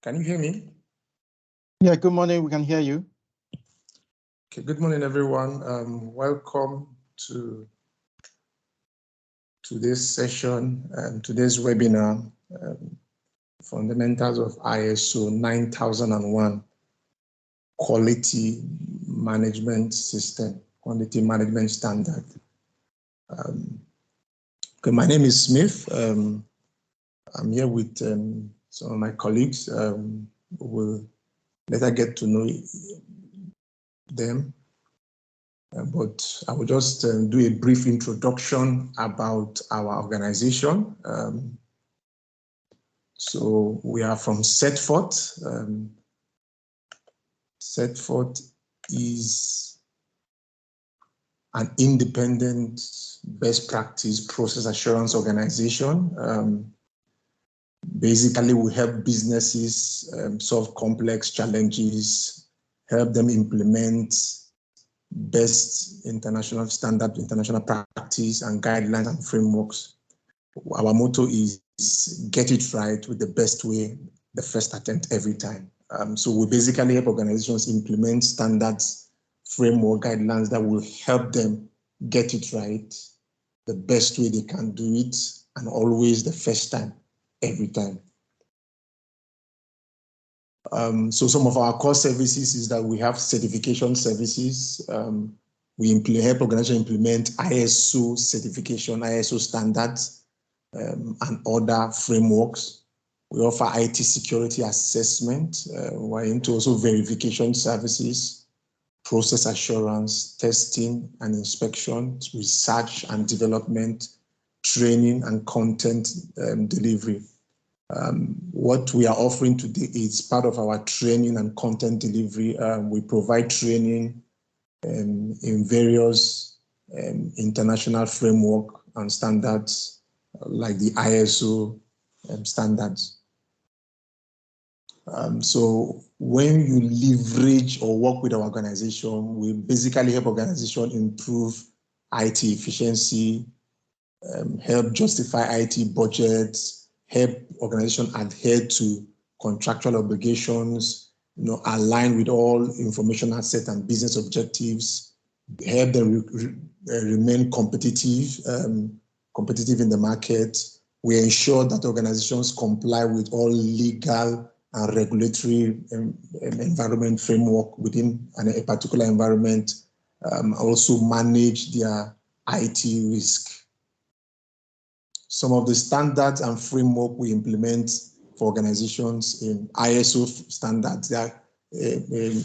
Can you hear me? Yeah, good morning. We can hear you. Okay, good morning, everyone. Welcome to today's session and today's webinar, Fundamentals of ISO 9001 Quality Management System, Quality Management Standard. Okay, my name is Smith. I'm here with some of my colleagues. We will later get to know them. But I will just do a brief introduction about our organization. So we are from Certfort. Certfort is an independent best practice process assurance organization. Basically, we help businesses solve complex challenges, help them implement best international standard, international practice and guidelines and frameworks. Our motto is get it right with the best way, the first attempt every time. So we basically help organizations implement standards, framework, guidelines that will help them get it right the best way they can do it, and always the first time, every time. So some of our core services is that we have certification services. We help organizations implement ISO certification, ISO standards, and other frameworks. We offer IT security assessment. We're into also verification services, process assurance, testing and inspection, research and development, training and content delivery. What we are offering today is part of our training and content delivery. We provide training in various international framework and standards like the ISO standards. So when you leverage or work with our organization, we basically help organizations improve IT efficiency, help justify IT budgets, help organizations adhere to contractual obligations, align with all information asset and business objectives, help them remain competitive in the market. We ensure that organizations comply with all legal and regulatory environment framework within a particular environment, also manage their IT risk. Some of the standards and framework we implement for organizations in ISO standards, there are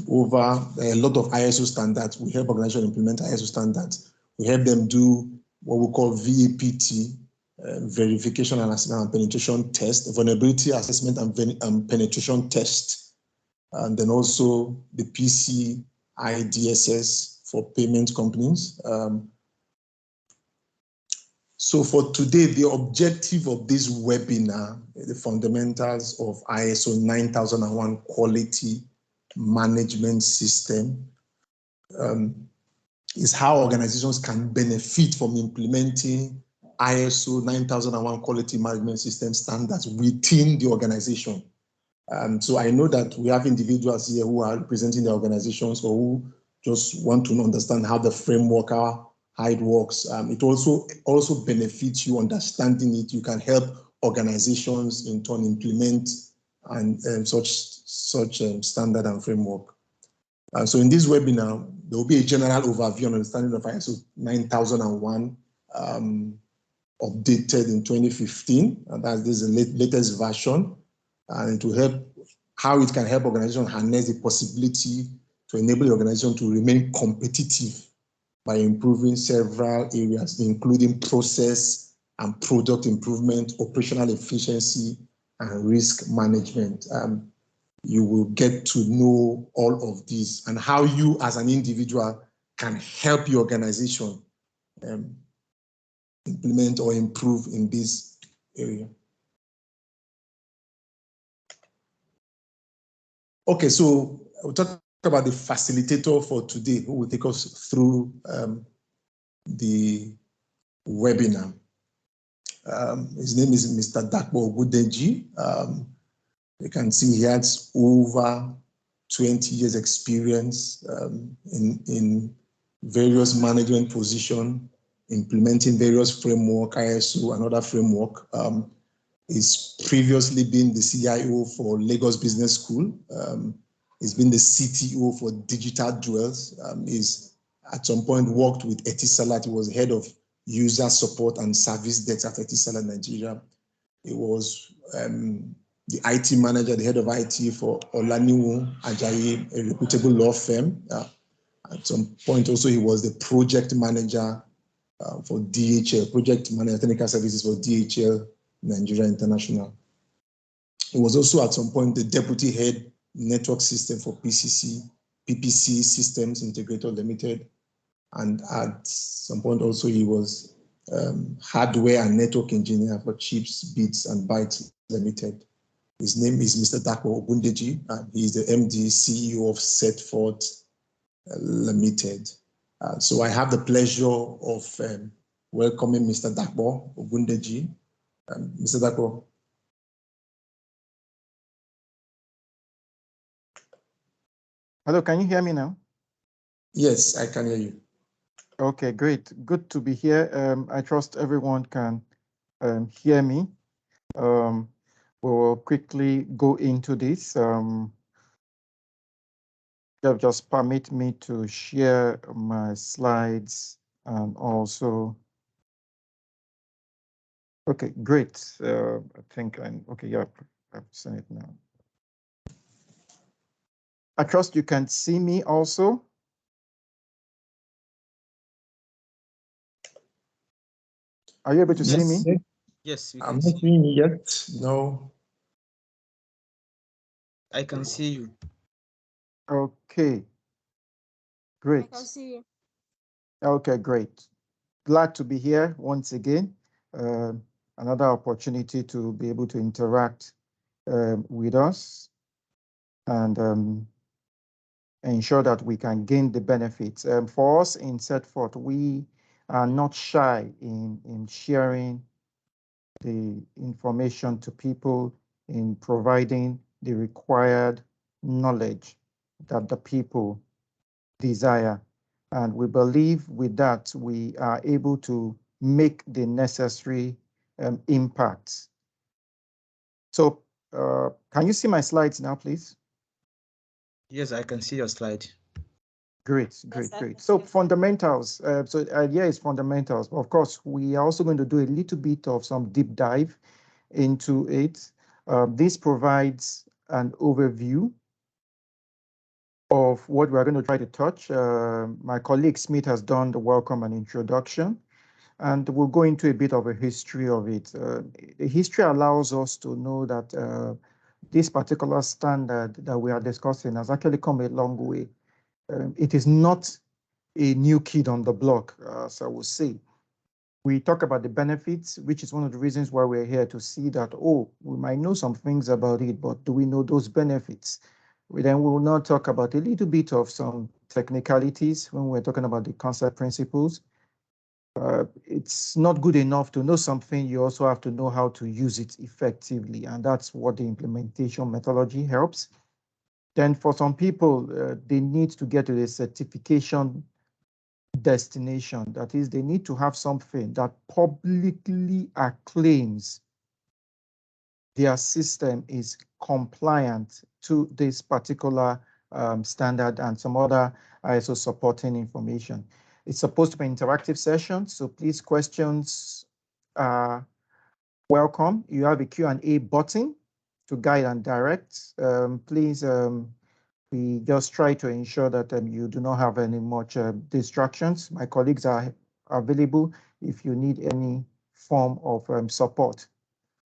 over a lot of ISO standards. We help organizations implement ISO standards. We help them do what we call VAPT, verification and assessment and penetration test, vulnerability assessment and penetration test, and then also the PCI DSS for payment companies. So for today, the objective of this webinar, the fundamentals of ISO 9001 Quality Management System, is how organizations can benefit from implementing ISO 9001 Quality Management System standards within the organization. So I know that we have individuals here who are representing the organizations or who just want to understand how the framework, how it works. It also benefits you understanding it. You can help organizations in turn implement and such standard and framework. So in this webinar, there will be a general overview and understanding of ISO 9001, updated in 2015, and this is the latest version, and it will help how it can help organizations harness the possibility to enable the organization to remain competitive by improving several areas, including process and product improvement, operational efficiency, and risk management. You will get to know all of this and how you as an individual can help your organization implement or improve in this area. Okay, so we'll talk about the facilitator for today, who will take us through the webinar. His name is Mr. Dapo Ogundeji. You can see he has over 20 years experience in various management positions, implementing various framework, ISO and other framework. He's previously been the CIO for Lagos Business School. He's been the CTO for Digital Jewels. He's at some point worked with Etisalat. He was head of user support and service desk at Etisalat Nigeria. He was the IT manager, the head of IT for Olaniwo Ajayi, a reputable law firm. At some point also, he was the project manager for DHL, project manager technical services for DHL Nigeria International. He was also at some point the deputy head network system for PPC Systems Integrator Limited. And at some point also, he was hardware and network engineer for Chips, Bits and Bytes Limited. His name is Mr. Dapo Ogundeji, and he is the MD CEO of Certfort Limited. So I have the pleasure of welcoming Mr. Dapo Ogundeji. Mr. Dapo. Hello, can you hear me now? Yes, I can hear you. Okay, great. Good to be here. I trust everyone can hear me. We will quickly go into this. Just permit me to share my slides and also. Okay, great. I think okay, yeah, I've seen it now. I trust you can see me also. Are you able to see me? Yes, I'm not seeing you yet. No. I can see you. Okay. Great. I can see you. Okay, great. Glad to be here once again. Another opportunity to be able to interact with us and ensure that we can gain the benefits. For us in Certfort, we are not shy in sharing the information to people, in providing the required knowledge that the people desire. And we believe with that, we are able to make the necessary impacts. So can you see my slides now, please? Yes, I can see your slide. Great. So fundamentals. So idea is fundamentals. Of course, we are also going to do a little bit of some deep dive into it. This provides an overview of what we're going to try to touch. My colleague Smith has done the welcome and introduction, and we'll go into a bit of a history of it. The history allows us to know that this particular standard that we are discussing has actually come a long way. It is not a new kid on the block, as I would say. We talk about the benefits, which is one of the reasons why we're here, to see that, oh, we might know some things about it, but do we know those benefits? Then we will now talk about a little bit of some technicalities when we're talking about the concept principles. It's not good enough to know something, you also have to know how to use it effectively, and that's what the implementation methodology helps. Then for some people, they need to get to the certification destination. That is, they need to have something that publicly acclaims their system is compliant to this particular standard and some other ISO supporting information. It's supposed to be an interactive session, so please, questions are welcome. You have a Q&A button to guide and direct. Please, we just try to ensure that you do not have any much distractions. My colleagues are available if you need any form of support.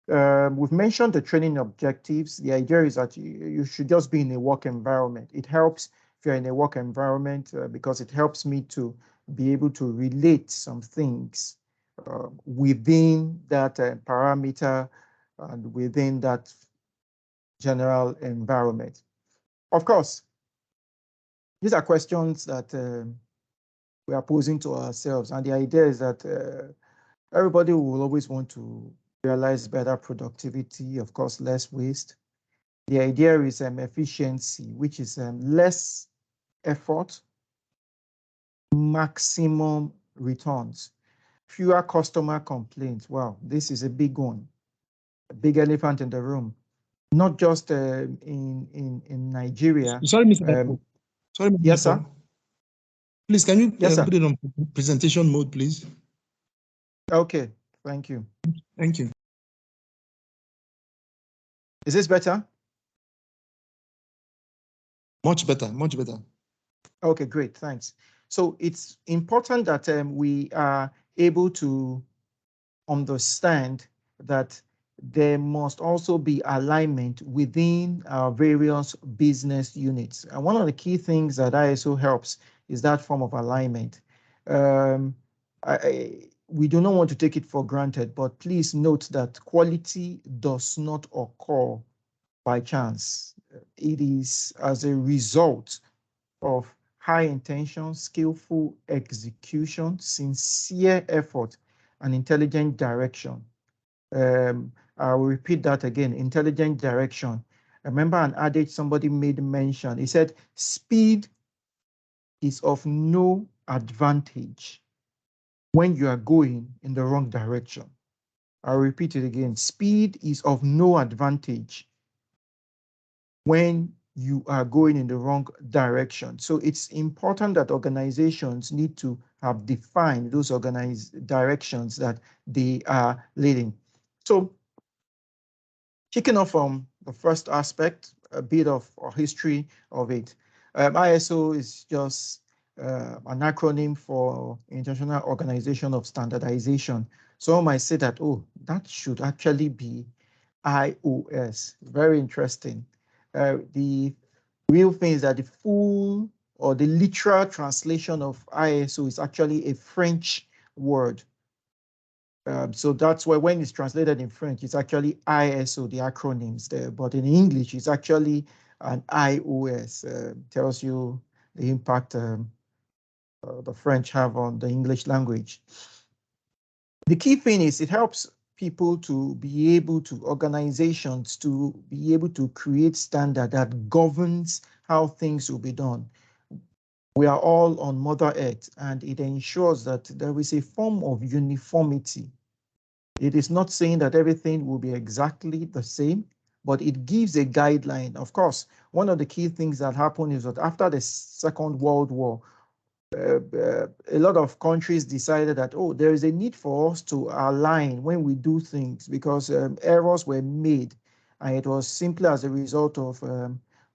We've mentioned the training objectives. The idea is that you should just be in a work environment. It helps if you're in a work environment because it helps me to be able to relate some things within that parameter and within that general environment. Of course, these are questions that we are posing to ourselves, and the idea is that everybody will always want to realize better productivity, of course, less waste. The idea is efficiency, which is less effort, maximum returns, fewer customer complaints. Wow, this is a big one, a big elephant in the room. Not just in Nigeria. Sorry, Mr. Dapo. Sorry, Mr. Yes, Dapo. sir. Please, can you Yes, sir. put it on presentation mode, please? Okay, thank you. Thank you. Is this better? Much better, much better. Okay, great, thanks. So it's important that we are able to understand that there must also be alignment within our various business units. And one of the key things that ISO helps is that form of alignment. We do not want to take it for granted, but please note that quality does not occur by chance. It is as a result of high intention, skillful execution, sincere effort, and intelligent direction. I will repeat that again, intelligent direction. I remember an adage somebody made mention. He said, speed is of no advantage when you are going in the wrong direction. I'll repeat it again. Speed is of no advantage when you are going in the wrong direction. So it's important that organizations need to have defined those organized directions that they are leading. So kicking off from the first aspect, a bit of a history of it. ISO is just an acronym for International Organization of Standardization. Some might say that, oh, that should actually be IOS. Very interesting. The real thing is that the full or the literal translation of ISO is actually a French word. So that's why when it's translated in French, it's actually ISO, the acronyms there. But in English, it's actually an IOS. Tells you the impact the French have on the English language. The key thing is it helps people to be able to, organizations to be able to create standard that governs how things will be done. We are all on Mother Earth, and it ensures that there is a form of uniformity. It is not saying that everything will be exactly the same, but it gives a guideline. Of course, one of the key things that happened is that after the Second World War, a lot of countries decided that, oh, there is a need for us to align when we do things because errors were made. And it was simply as a result of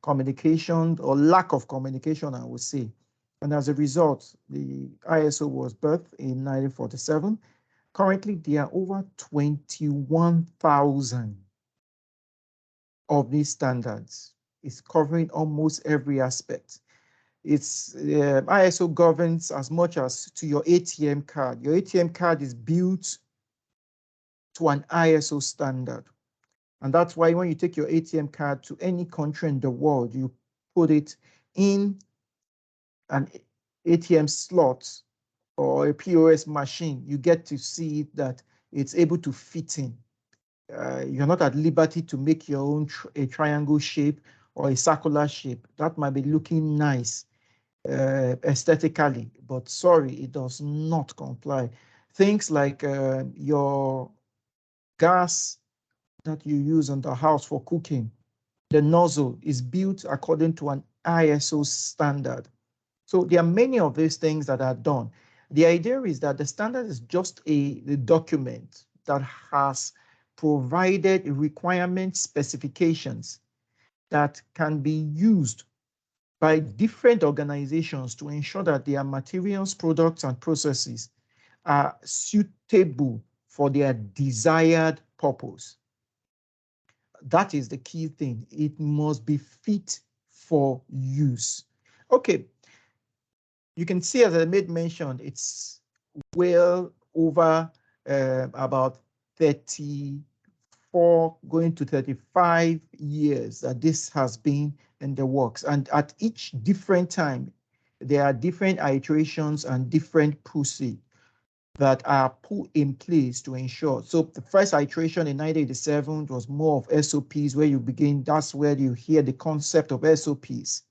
communication or lack of communication, I would say. And as a result, the ISO was birthed in 1947. Currently, there are over 21,000 of these standards. It's covering almost every aspect. It's ISO governs as much as to your ATM card. Your ATM card is built to an ISO standard. And that's why when you take your ATM card to any country in the world, you put it in an ATM slot or a POS machine, you get to see that it's able to fit in. You're not at liberty to make your own a triangle shape or a circular shape. That might be looking nice aesthetically, but sorry, it does not comply. Things like your gas that you use in the house for cooking, the nozzle is built according to an ISO standard. So there are many of these things that are done. The idea is that the standard is just a document that has provided requirement specifications that can be used by different organizations to ensure that their materials, products, and processes are suitable for their desired purpose. That is the key thing. It must be fit for use. Okay. You can see, as I made mention, it's well over about 34, going to 35 years that this has been in the works. And at each different time, there are different iterations and different that are put in place to ensure. So the first iteration in 1987 was more of SOPs, where you begin, that's where you hear the concept of SOPs.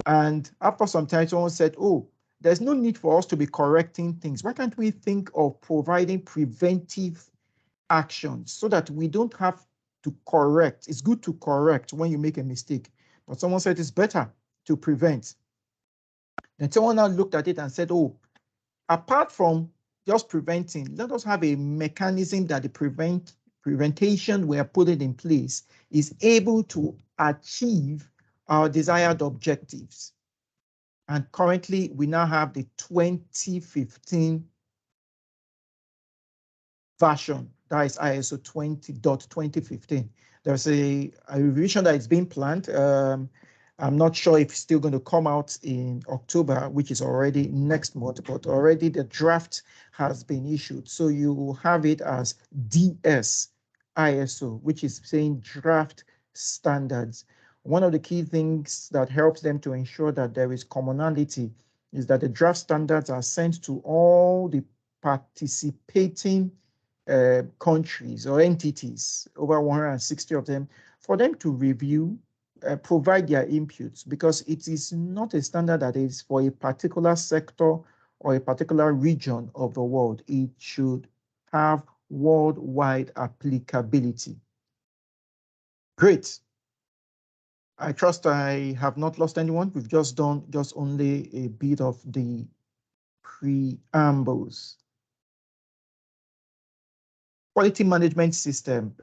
And after some time, someone said, oh, there's no need for us to be correcting things. Why can't we think of providing preventive actions so that we don't have to correct? It's good to correct when you make a mistake, but someone said it's better to prevent. Then someone now looked at it and said, oh, apart from just preventing, let us have a mechanism that the prevention we are putting in place is able to achieve our desired objectives. And currently, we now have the 2015 version, that is ISO 20.2015. There's a revision that is being planned. I'm not sure if it's still going to come out in October, which is already next month, but already the draft has been issued. So you will have it as DS ISO, which is saying draft standards. One of the key things that helps them to ensure that there is commonality is that the draft standards are sent to all the participating countries or entities, over 160 of them, for them to review, provide their inputs, because it is not a standard that is for a particular sector or a particular region of the world. It should have worldwide applicability. Great. I trust I have not lost anyone. We've just done only a bit of the preambles. Quality management system.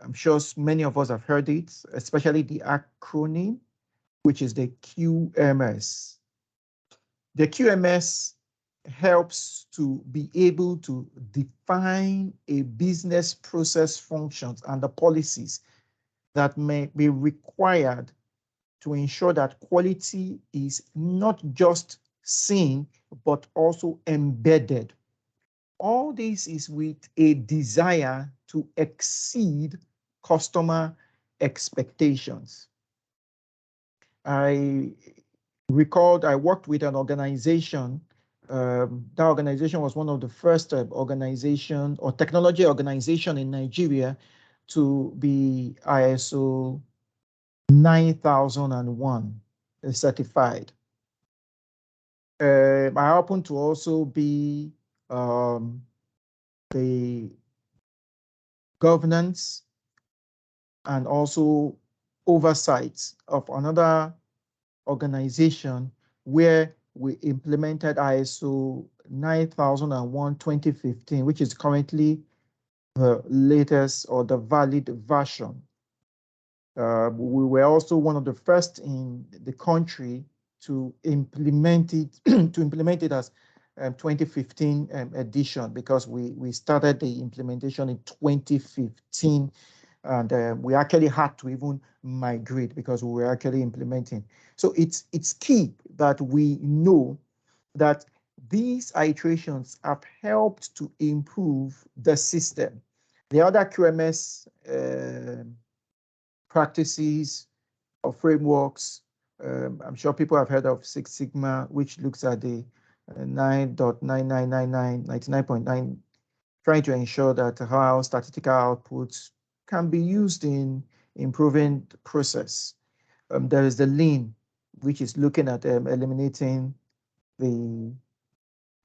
I'm sure many of us have heard it, especially the acronym, which is the QMS. The QMS helps to be able to define a business process functions and the policies that may be required to ensure that quality is not just seen, but also embedded. All this is with a desire to exceed customer expectations. I recalled I worked with an organization. That organization was one of the first organization or technology organization in Nigeria to be ISO 9001 certified. I happen to also be the governance and also oversight of another organization where we implemented ISO 9001:2015, which is currently the latest or the valid version. We were also one of the first in the country to implement it as 2015 edition, because we started the implementation in 2015, and we actually had to even migrate because we were actually implementing. So it's key that we know that these iterations have helped to improve the system. The other QMS practices or frameworks, I'm sure people have heard of Six Sigma, which looks at the 9.9999, 99.9, trying to ensure that how statistical outputs can be used in improving the process. There is the Lean, which is looking at eliminating the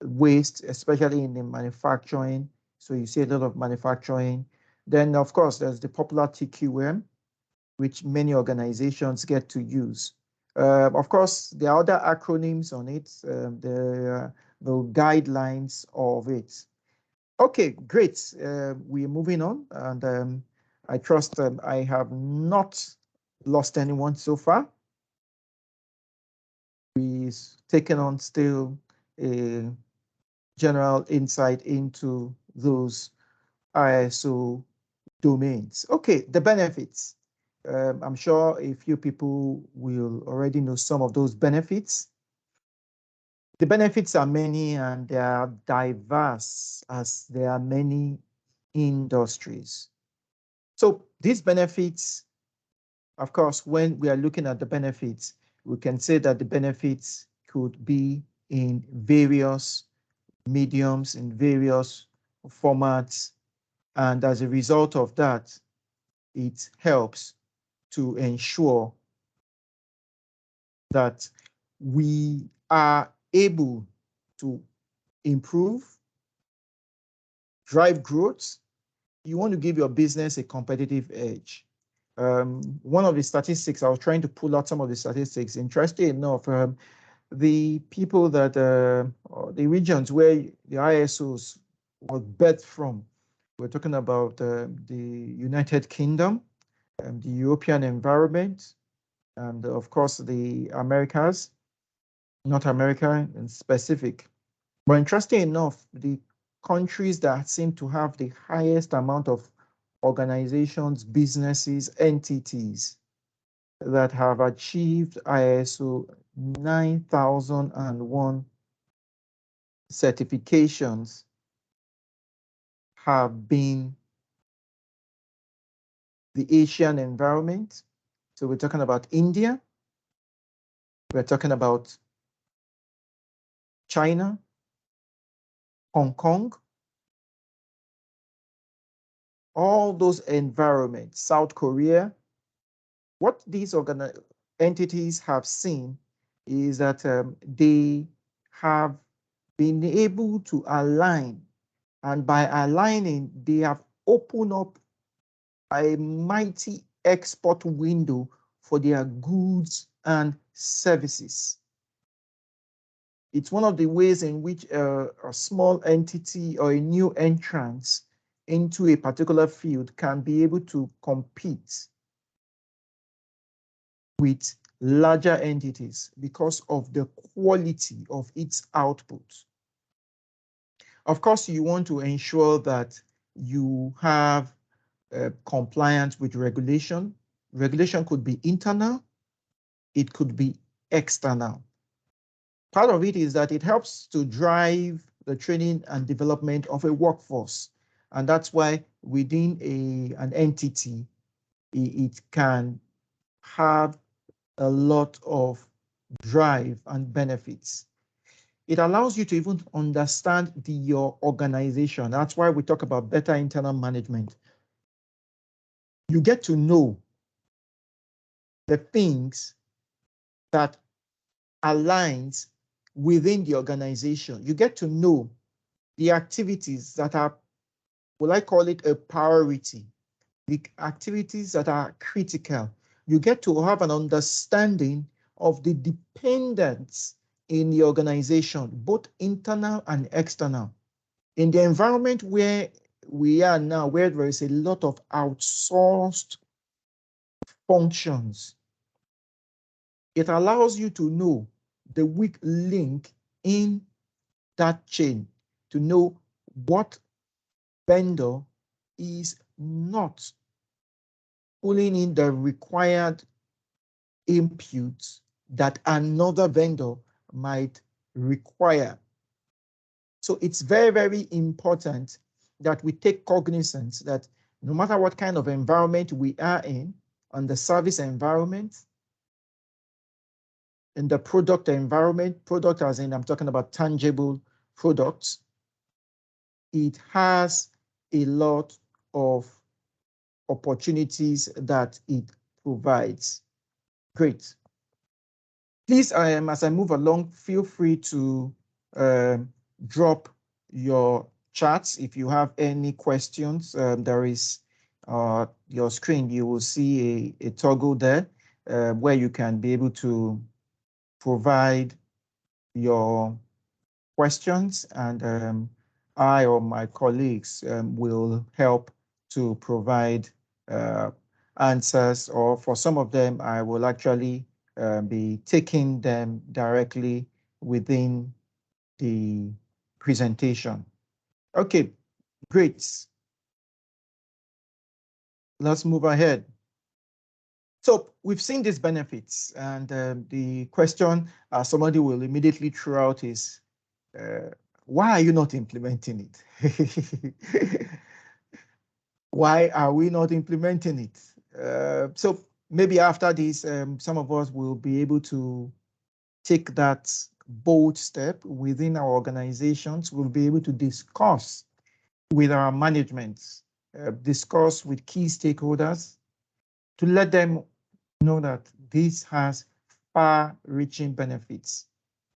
waste, especially in the manufacturing. So you see a lot of manufacturing. Then, of course, there's the popular TQM, which many organizations get to use. Of course, there are other acronyms on it, the guidelines of it. Okay, great. We're moving on, and I trust I have not lost anyone so far. We've taken on still a general insight into those ISO domains. Okay, the benefits. I'm sure a few people will already know some of those benefits. The benefits are many and they are diverse as there are many industries. So these benefits, of course, when we are looking at the benefits, we can say that the benefits could be in various mediums, in various formats. And as a result of that, it helps to ensure that we are able to improve, drive growth. You want to give your business a competitive edge. One of the statistics, I was trying to pull out some of the statistics. Interesting enough, the people that, the regions where the ISOs were birthed from, we're talking about the United Kingdom, the European environment, and of course the Americas, North America in specific. But interesting enough, the countries that seem to have the highest amount of organizations, businesses, entities that have achieved ISO 9001 certifications have been the Asian environment. So we're talking about India, we're talking about China, Hong Kong, all those environments, South Korea. What these entities have seen is that they have been able to align, and by aligning, they have opened up a mighty export window for their goods and services. It's one of the ways in which a small entity or a new entrant into a particular field can be able to compete with larger entities because of the quality of its output. Of course, you want to ensure that you have compliance with regulation. Regulation could be internal, it could be external. Part of it is that it helps to drive the training and development of a workforce. And that's why within an entity, it can have a lot of drive and benefits. It allows you to even understand your organization. That's why we talk about better internal management. You get to know the things that aligns within the organization. You get to know the activities that are, will I call it a priority, the activities that are critical. You get to have an understanding of the dependence in the organization, both internal and external. In the environment where we are now, where there is a lot of outsourced functions, it allows you to know the weak link in that chain, to know what vendor is not pulling in the required inputs that another vendor might require. So it's very, very important that we take cognizance that no matter what kind of environment we are in, on the service environment, in the product environment, product as in I'm talking about tangible products, it has a lot of opportunities that it provides. Great. Please, as I move along, feel free to drop your chats if you have any questions. There is your screen, you will see a toggle there where you can be able to provide your questions, and I or my colleagues will help to provide answers, or for some of them, I will actually be taking them directly within the presentation. Okay, great. Let's move ahead. So we've seen these benefits, and the question somebody will immediately throw out is, why are you not implementing it? Why are we not implementing it? So maybe after this, some of us will be able to take that bold step within our organizations. We'll be able to discuss with our management, discuss with key stakeholders to let them know that this has far-reaching benefits,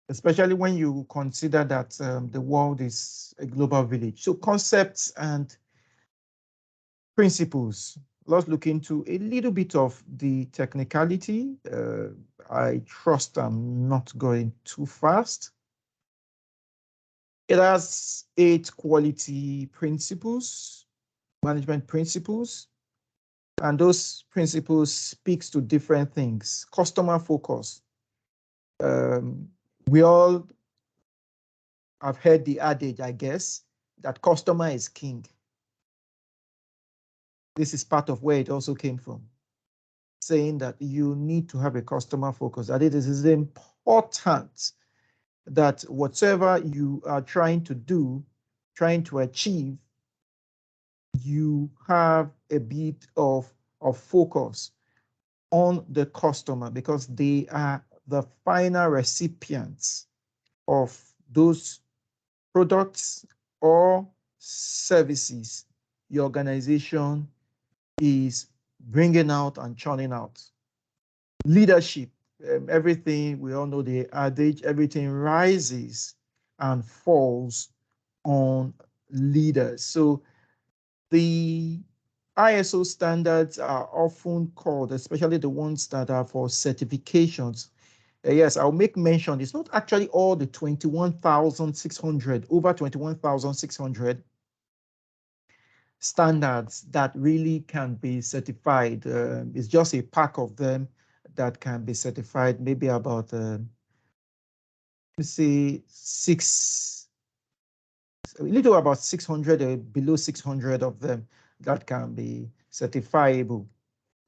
especially when you consider that the world is a global village. So concepts and principles. Let's look into a little bit of the technicality. I trust I'm not going too fast. It has 8 quality principles, management principles, and those principles speaks to different things. Customer focus. We all have heard the adage, I guess, that customer is king. This is part of where it also came from, saying that you need to have a customer focus, that it is important that whatever you are trying to do, trying to achieve, you have a bit of focus on the customer, because they are the final recipients of those products or services your organization is bringing out and churning out. Leadership, everything, we all know the adage, everything rises and falls on leaders. So the ISO standards are often called, especially the ones that are for certifications. Yes, I'll make mention, it's not actually all the 21,600, over 21,600 standards that really can be certified. It's just a pack of them that can be certified, maybe about, let's say, a little about 600, below 600 of them that can be certifiable.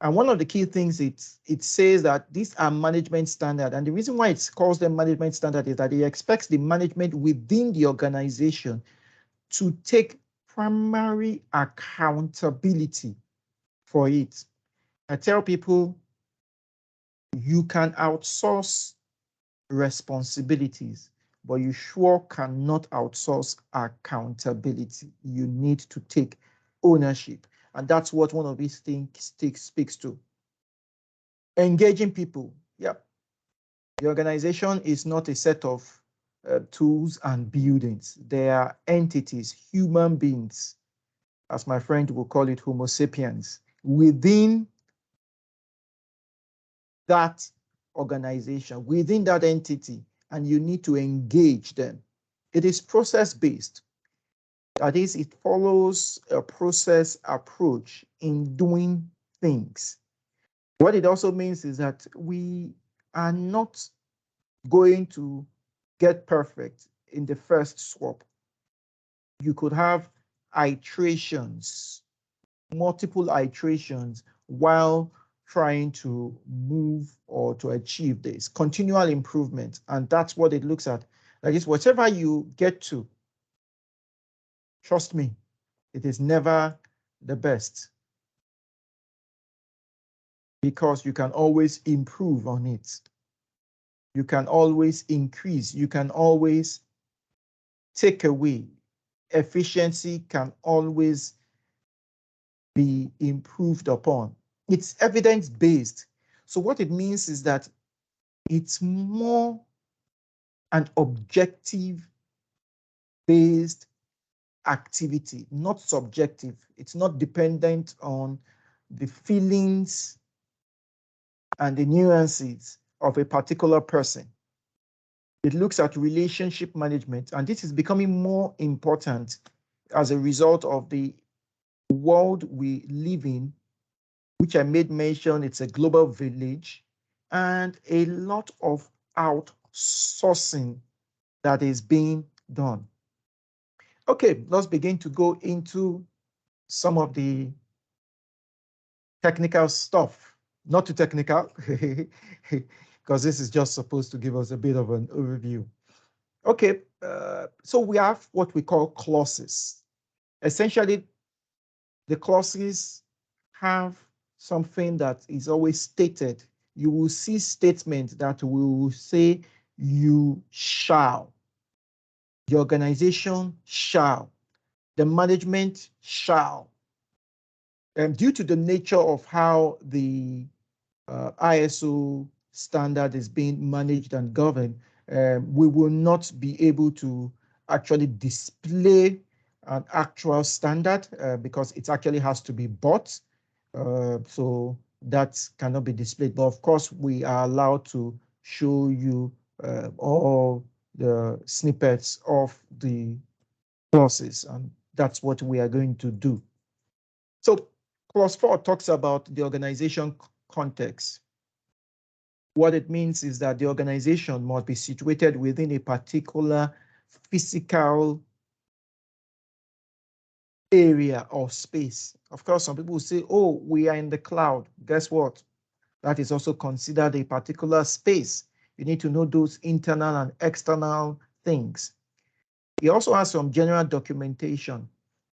And one of the key things, it says that these are management standard. And the reason why it calls them management standard is that it expects the management within the organization to take primary accountability for it. I tell people, you can outsource responsibilities, but you sure cannot outsource accountability. You need to take ownership. And that's what one of these things speaks to. Engaging people. Yep. The organization is not a set of tools and buildings. They are entities, human beings, as my friend will call it, Homo sapiens, within that organization, within that entity, and you need to engage them. It is process-based. That is, it follows a process approach in doing things. What it also means is that we are not going to get perfect in the first swap. You could have iterations, multiple iterations, while trying to move or to achieve this continual improvement. And that's what it looks at. That is, whatever you get to, trust me, it is never the best, because you can always improve on it. You can always increase. You can always take away. Efficiency can always be improved upon. It's evidence-based. So what it means is that it's more an objective-based activity, not subjective. It's not dependent on the feelings and the nuances of a particular person. It looks at relationship management, and this is becoming more important as a result of the world we live in, which I made mention, it's a global village, and a lot of outsourcing that is being done. Okay, let's begin to go into some of the technical stuff. Not too technical, because this is just supposed to give us a bit of an overview. Okay, so we have what we call clauses. Essentially, the clauses have something that is always stated. You will see statements that will say you shall, the organization shall, the management shall. And due to the nature of how the ISO standard is being managed and governed, we will not be able to actually display an actual standard because it actually has to be bought. So that cannot be displayed. But of course, we are allowed to show you all the snippets of the clauses, and that's what we are going to do. So clause 4 talks about the organization context. What it means is that the organization must be situated within a particular physical area or space. Of course, some people will say, oh, we are in the cloud. Guess what? That is also considered a particular space. You need to know those internal and external things. It also has some general documentation.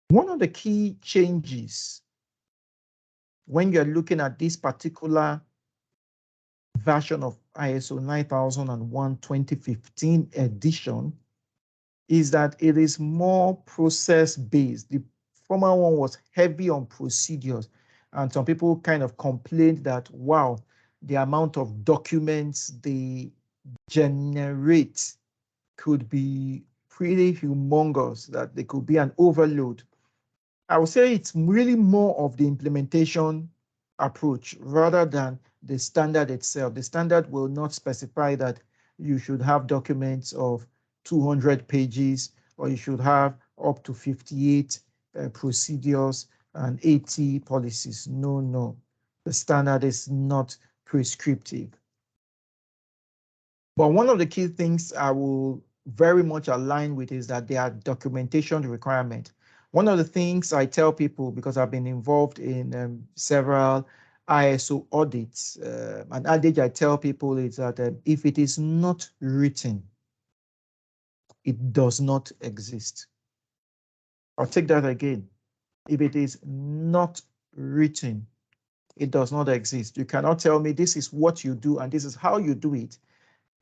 One of the key changes when you're looking at this particular version of ISO 9001 2015 edition is that it is more process-based. The former one was heavy on procedures, and some people kind of complained that, wow, the amount of documents they generate could be pretty humongous, that there could be an overload. I would say it's really more of the implementation approach rather than the standard itself. The standard will not specify that you should have documents of 200 pages or you should have up to 58 procedures and 80 policies. No, no. The standard is not prescriptive. But one of the key things I will very much align with is that there are documentation requirements. One of the things I tell people, because I've been involved in several ISO audits, an adage I tell people is that if it is not written, it does not exist. I'll take that again. If it is not written, it does not exist. You cannot tell me this is what you do and this is how you do it.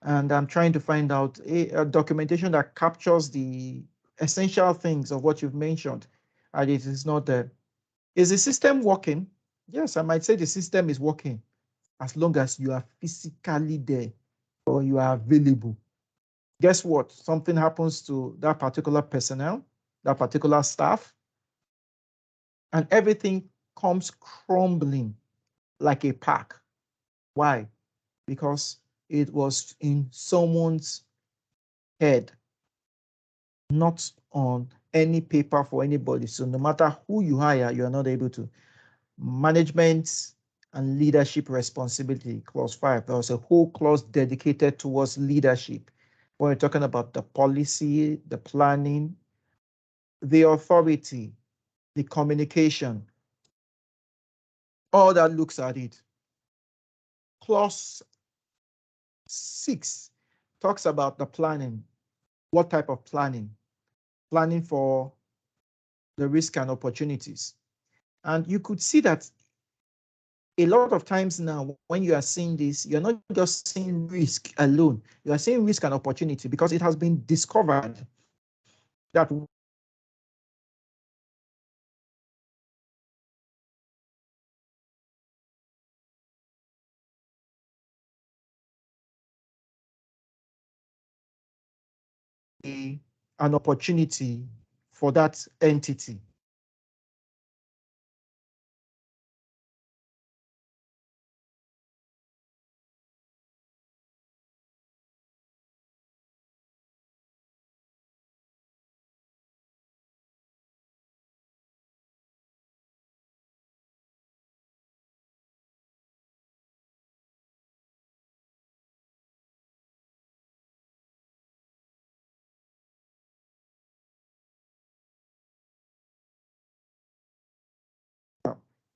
And I'm trying to find out a documentation that captures the essential things of what you've mentioned, and it is not there. Is the system working? Yes, I might say the system is working as long as you are physically there or you are available. Guess what? Something happens to that particular personnel, that particular staff, and everything comes crumbling like a pack. Why? Because it was in someone's head, not on any paper for anybody. So no matter who you hire, you are not able to. Management and leadership responsibility, clause 5. There was a whole clause dedicated towards leadership. When we're talking about the policy, the planning, the authority, the communication, all that looks at it. Clause 6 talks about the planning. What type of planning? Planning for the risk and opportunities. And you could see that a lot of times now, when you are seeing this, you're not just seeing risk alone. You are seeing risk and opportunity because it has been discovered that an opportunity for that entity.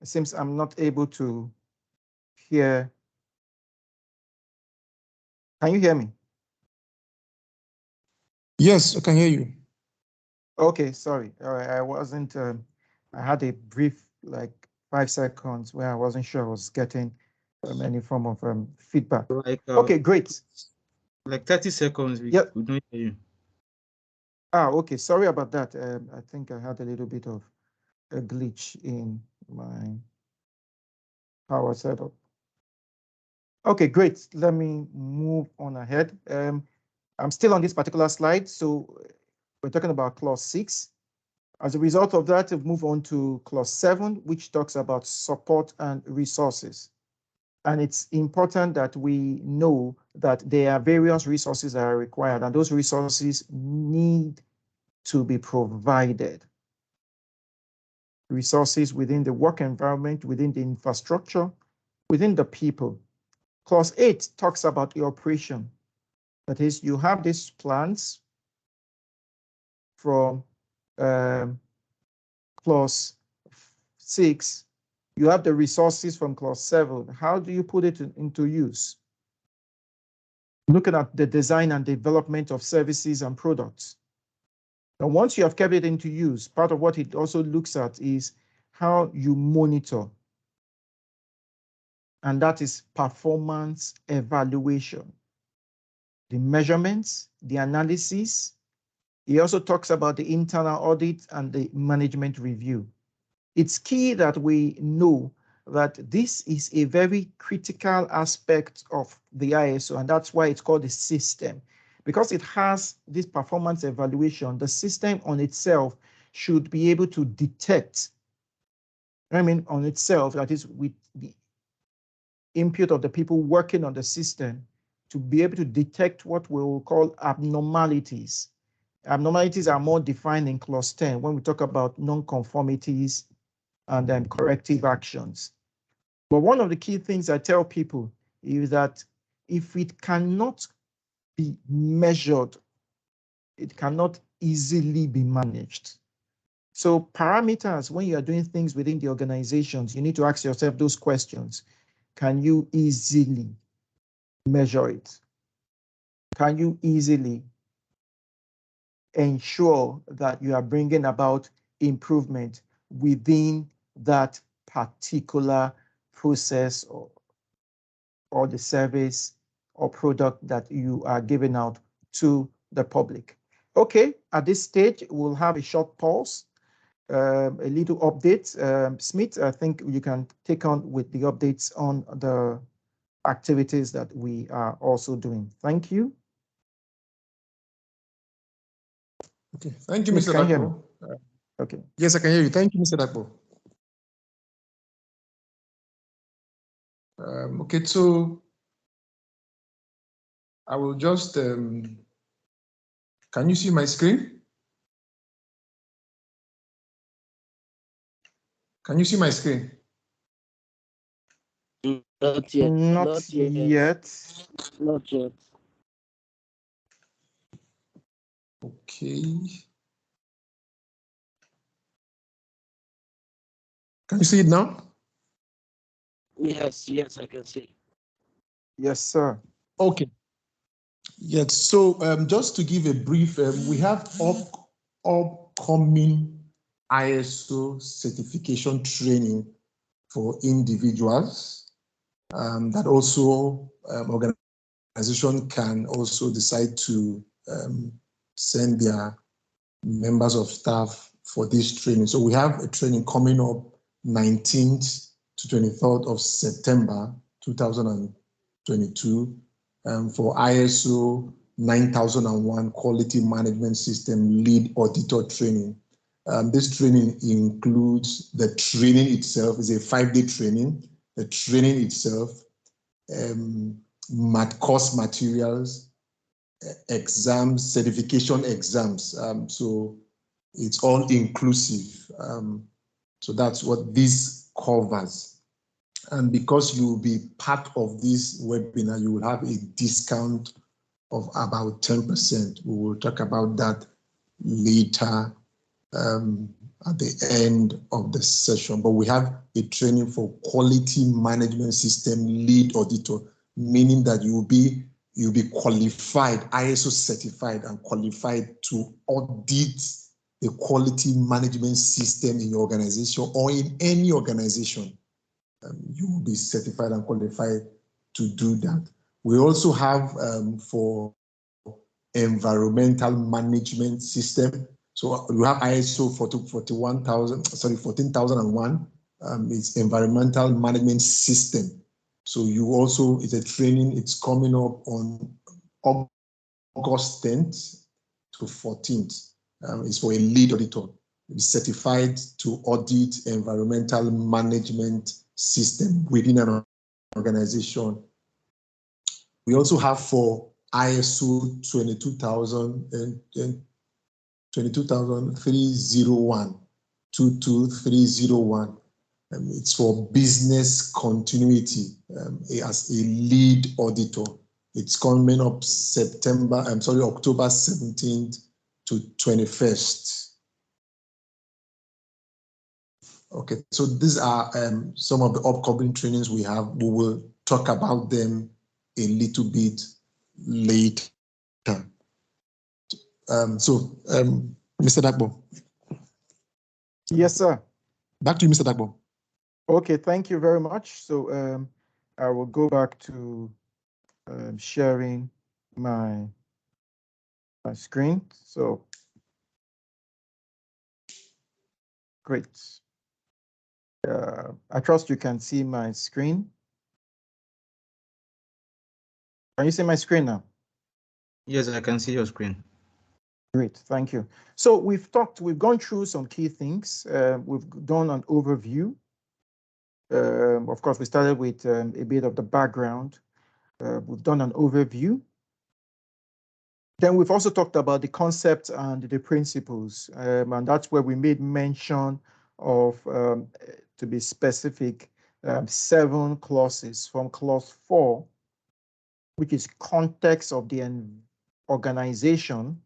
It seems I'm not able to hear. Can you hear me? Yes, I can hear you. Okay, sorry. I wasn't, I had a brief, like 5 seconds where I wasn't sure I was getting any form of feedback. Like, Okay, great. Like 30 seconds, we Yep. don't hear you. Okay. Sorry about that. I think I had a little bit of a glitch in my power setup. Okay, great. Let me move on ahead. I'm still on this particular slide. So we're talking about clause 6. As a result of that, we've moved on to clause 7, which talks about support and resources. And it's important that we know that there are various resources that are required, and those resources need to be provided. Resources within the work environment, within the infrastructure, within the people. Clause 8 talks about the operation. That is, you have these plans from clause 6. You have the resources from clause 7. How do you put it into use? Looking at the design and development of services and products. Now, once you have kept it into use, part of what it also looks at is how you monitor. And that is performance evaluation. The measurements, the analysis. He also talks about the internal audit and the management review. It's key that we know that this is a very critical aspect of the ISO, and that's why it's called the system. Because it has this performance evaluation, the system on itself should be able to detect, on itself, that is with the input of the people working on the system, to be able to detect what we will call abnormalities. Abnormalities are more defined in clause 10 when we talk about non-conformities and then corrective actions. But one of the key things I tell people is that if it cannot be measured, it cannot easily be managed. So parameters, when you are doing things within the organizations, you need to ask yourself those questions. Can you easily measure it? Can you easily ensure that you are bringing about improvement within that particular process or the service or product that you are giving out to the public? Okay, at this stage, we'll have a short pause, a little update. Smith, I think you can take on with the updates on the activities that we are also doing. Thank you. Okay, thank you, Smith, Mr. can you hear me? Dapo. Okay. Yes, I can hear you. Thank you, Mr. Dapo. Okay, so I will just, can you see my screen? Can you see my screen? Not yet. Not yet. Not yet. Okay. Can you see it now? Yes, I can see. Yes, sir. Okay. Yes, so just to give a brief, we have upcoming ISO certification training for individuals that also organization can also decide to send their members of staff for this training. So we have a training coming up 19th to 23rd of September 2022 for ISO 9001 Quality Management System Lead Auditor Training. This training includes the training itself, is a 5-day training. The training itself, course materials, exams, certification exams. So it's all inclusive. So that's what this covers. And because you will be part of this webinar, you will have a discount of about 10%. We will talk about that later at the end of the session. But we have a training for Quality Management System Lead Auditor, meaning that you'll be qualified, ISO certified and qualified to audit the quality management system in your organization or in any organization. You will be certified and qualified to do that. We also have for environmental management system. So you have ISO 14,001. It's environmental management system. So you also, it's a training, it's coming up on August 10th to 14th. It's for a lead auditor. It's certified to audit environmental management system within an organization. We also have for ISO 22301. It's for business continuity as a lead auditor. It's coming up October 17th to 21st. Okay, so these are some of the upcoming trainings we have. We will talk about them a little bit later. Mr. Dapo. Yes, sir. Back to you, Mr. Dapo. Okay, thank you very much. So I will go back to sharing my screen. So great. I trust you can see my screen. Can you see my screen now? Yes, I can see your screen. Great, thank you. So we've gone through some key things. We've done an overview. Of course, we started with a bit of the background. We've done an overview. Then we've also talked about the concepts and the principles, and that's where we made mention of, to be specific, 7 clauses from clause 4, which is context of the organization,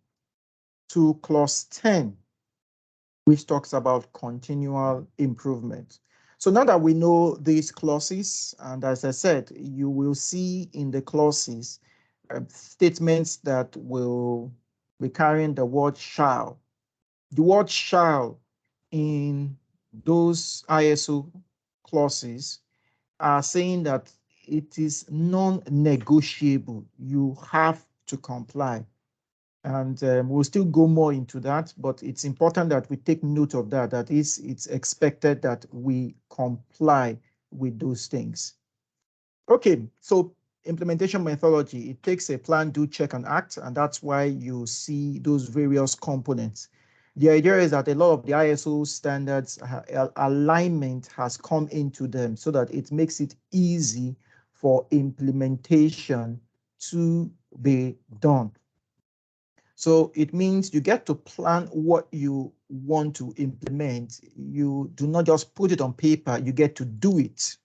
to clause 10, which talks about continual improvement. So now that we know these clauses, and as I said, you will see in the clauses statements that will be carrying the word shall. The word shall in those ISO clauses are saying that it is non-negotiable. You have to comply. And we'll still go more into that, but it's important that we take note of that. That is, it's expected that we comply with those things. Okay, so implementation methodology, it takes a plan, do, check, and act, and that's why you see those various components. The idea is that a lot of the ISO standards alignment has come into them so that it makes it easy for implementation to be done. So it means you get to plan what you want to implement. You do not just put it on paper, you get to do it.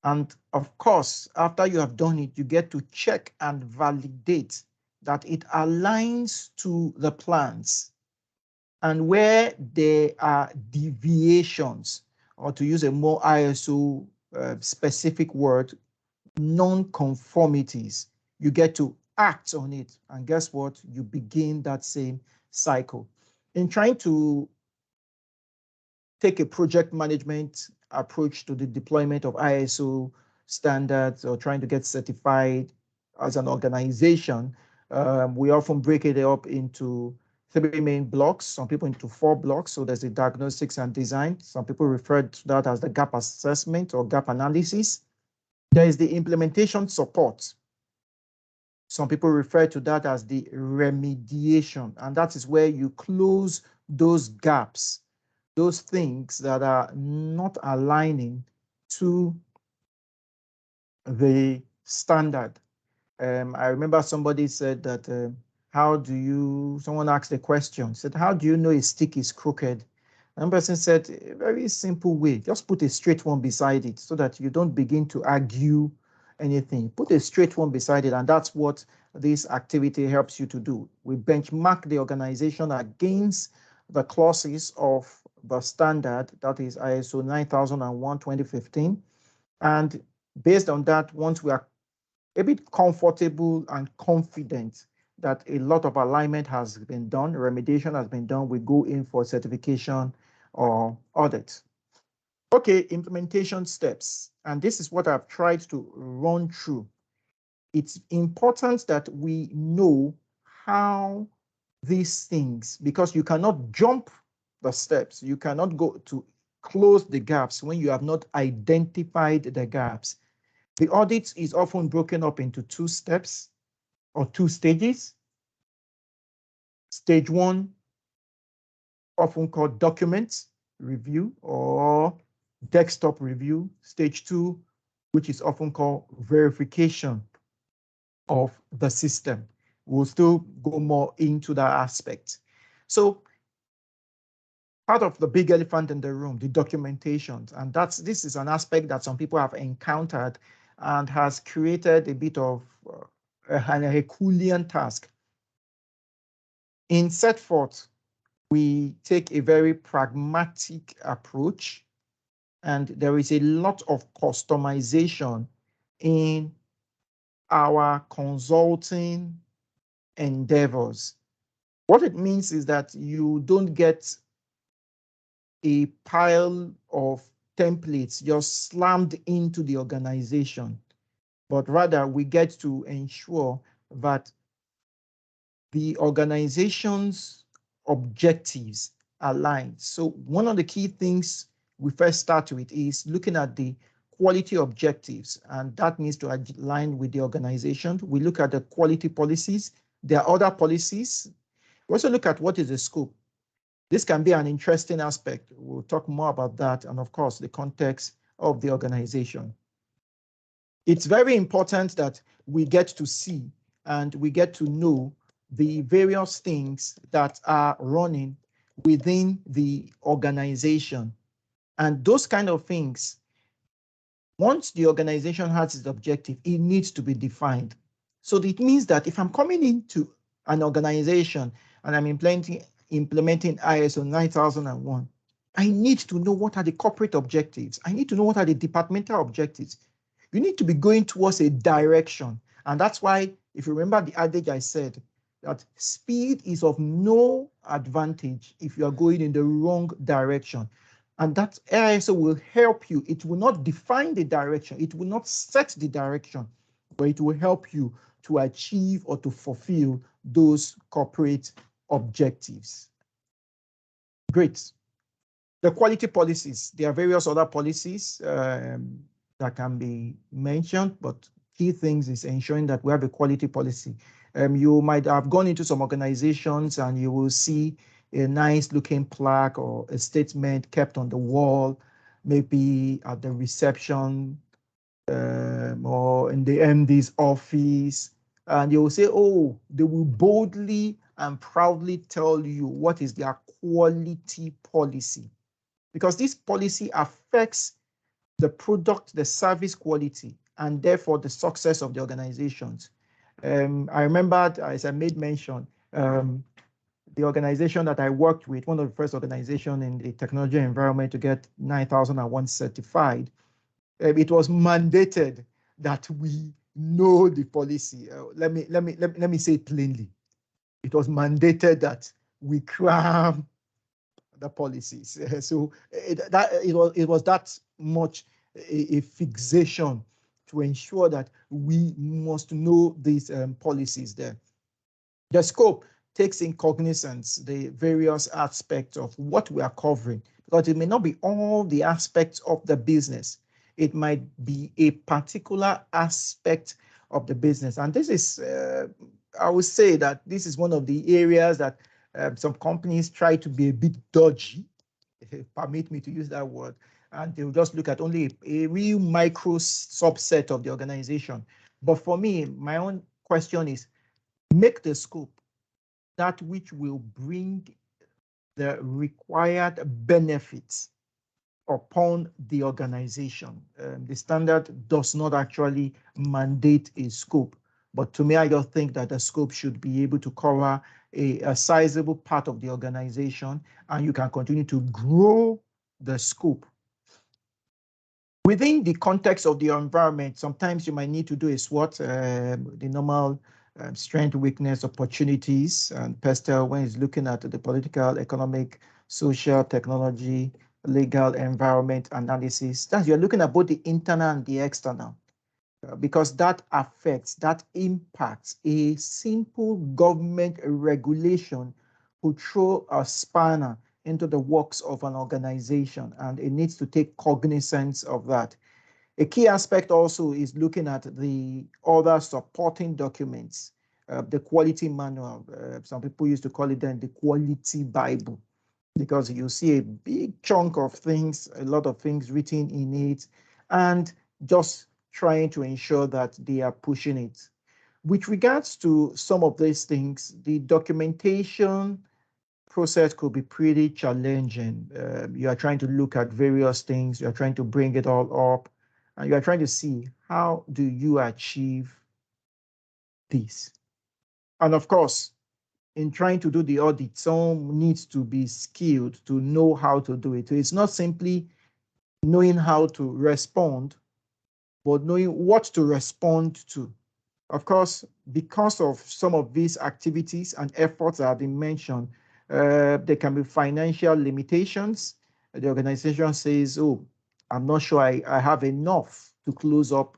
And of course, after you have done it, you get to check and validate that it aligns to the plans. And where there are deviations, or to use a more ISO specific word, non-conformities, you get to act on it. And guess what? You begin that same cycle. In trying to take a project management approach to the deployment of ISO standards or trying to get certified as an organization, we often break it up into 3 main blocks, some people into 4 blocks. So there's the diagnostics and design. Some people refer to that as the gap assessment or gap analysis. There is the implementation support. Some people refer to that as the remediation, and that is where you close those gaps, those things that are not aligning to the standard. I remember somebody said that, someone asked a question, said, how do you know a stick is crooked? One person said, a very simple way, just put a straight one beside it so that you don't begin to argue anything. Put a straight one beside it, and that's what this activity helps you to do. We benchmark the organization against the clauses of the standard, that is ISO 9001:2015. And based on that, once we are a bit comfortable and confident that a lot of alignment has been done, remediation has been done, we go in for certification or audit. Okay, implementation steps. And this is what I've tried to run through. it's important that we know how these things, because you cannot jump the steps. You cannot go to close the gaps when you have not identified the gaps. The audit is often broken up into 2 steps or 2 stages. Stage 1, often called document review or desktop review. Stage 2, which is often called verification of the system. We'll still go more into that aspect. So part of the big elephant in the room, the documentation, and this is an aspect that some people have encountered and has created a bit of a Herculean task. In Certfort, we take a very pragmatic approach, and there is a lot of customization in our consulting endeavors. What it means is that you don't get a pile of templates just slammed into the organization, but rather we get to ensure that the organization's objectives align. So one of the key things we first start with is looking at the quality objectives, and that needs to align with the organization. We look at the quality policies. There are other policies. We also look at what is the scope. This can be an interesting aspect. We'll talk more about that, and of course, the context of the organization. It's very important that we get to see and we get to know the various things that are running within the organization. And those kind of things, once the organization has its objective, it needs to be defined. So it means that if I'm coming into an organization and I'm implementing ISO 9001, I need to know what are the corporate objectives. I need to know what are the departmental objectives. You need to be going towards a direction. And that's why, if you remember the adage I said, that speed is of no advantage if you are going in the wrong direction. And that ISO will help you. It will not define the direction. It will not set the direction, but it will help you to achieve or to fulfill those corporate objectives. Great. The quality policies, there are various other policies that can be mentioned, but key things is ensuring that we have a quality policy. You might have gone into some organizations and you will see a nice looking plaque or a statement kept on the wall, maybe at the reception or in the MD's office. And you will say, oh, they will boldly and proudly tell you what is their quality policy, because this policy affects the product, the service quality, and therefore the success of the organizations. I remembered, as I made mention, the organization that I worked with, one of the first organizations in the technology environment to get 9001 certified, it was mandated that we know the policy. Let me say it plainly. It was mandated that we cram the policies. So it was that much a fixation to ensure that we must know these policies there. The scope takes in cognizance the various aspects of what we are covering, because it may not be all the aspects of the business. It might be a particular aspect of the business. And this is, I would say that this is one of the areas that some companies try to be a bit dodgy, permit me to use that word, and they'll just look at only a real micro subset of the organization. But for me, my own question is, make the scope that which will bring the required benefits upon the organization. The standard does not actually mandate a scope, but to me, I just think that the scope should be able to cover a sizable part of the organization, and you can continue to grow the scope. Within the context of the environment, sometimes you might need to do a SWOT, the normal strength, weakness, opportunities, and PESTEL when it's looking at the political, economic, social, technology, legal, environment analysis. That's, you're looking at both the internal and the external. because that affects, that impacts a simple government regulation who throw a spanner into the works of an organization, and it needs to take cognizance of that. A key aspect also is looking at the other supporting documents, the quality manual. Some people used to call it then the quality Bible, because you see a big chunk of things, a lot of things written in it, and just trying to ensure that they are pushing it. With regards to some of these things, the documentation process could be pretty challenging. You are trying to look at various things, you are trying to bring it all up, and you are trying to see how do you achieve this. And of course, in trying to do the audit, someone needs to be skilled to know how to do it. So it's not simply knowing how to respond, but knowing what to respond to. Of course, because of some of these activities and efforts that have been mentioned, there can be financial limitations. The organization says, oh, I'm not sure I have enough to close up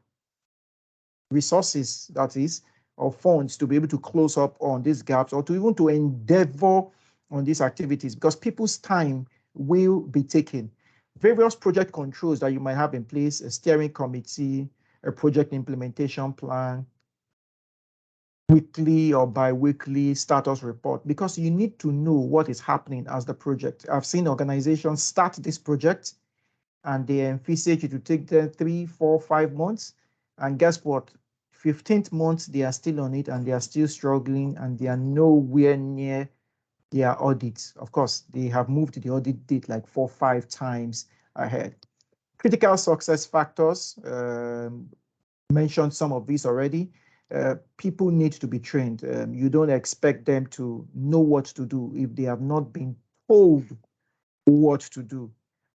resources, that is, or funds to be able to close up on these gaps, or to even to endeavor on these activities, because people's time will be taken. Various project controls that you might have in place, a steering committee, a project implementation plan, weekly or bi-weekly status report, because you need to know what is happening as the project. I've seen organizations start this project and they envisage it to take them 3, 4, 5 months. And guess what? 15th month, they are still on it and they are still struggling and they are nowhere near their audits. Of course, they have moved the audit date like 4, 5 times ahead. Critical success factors, mentioned some of these already. People need to be trained. You don't expect them to know what to do if they have not been told what to do.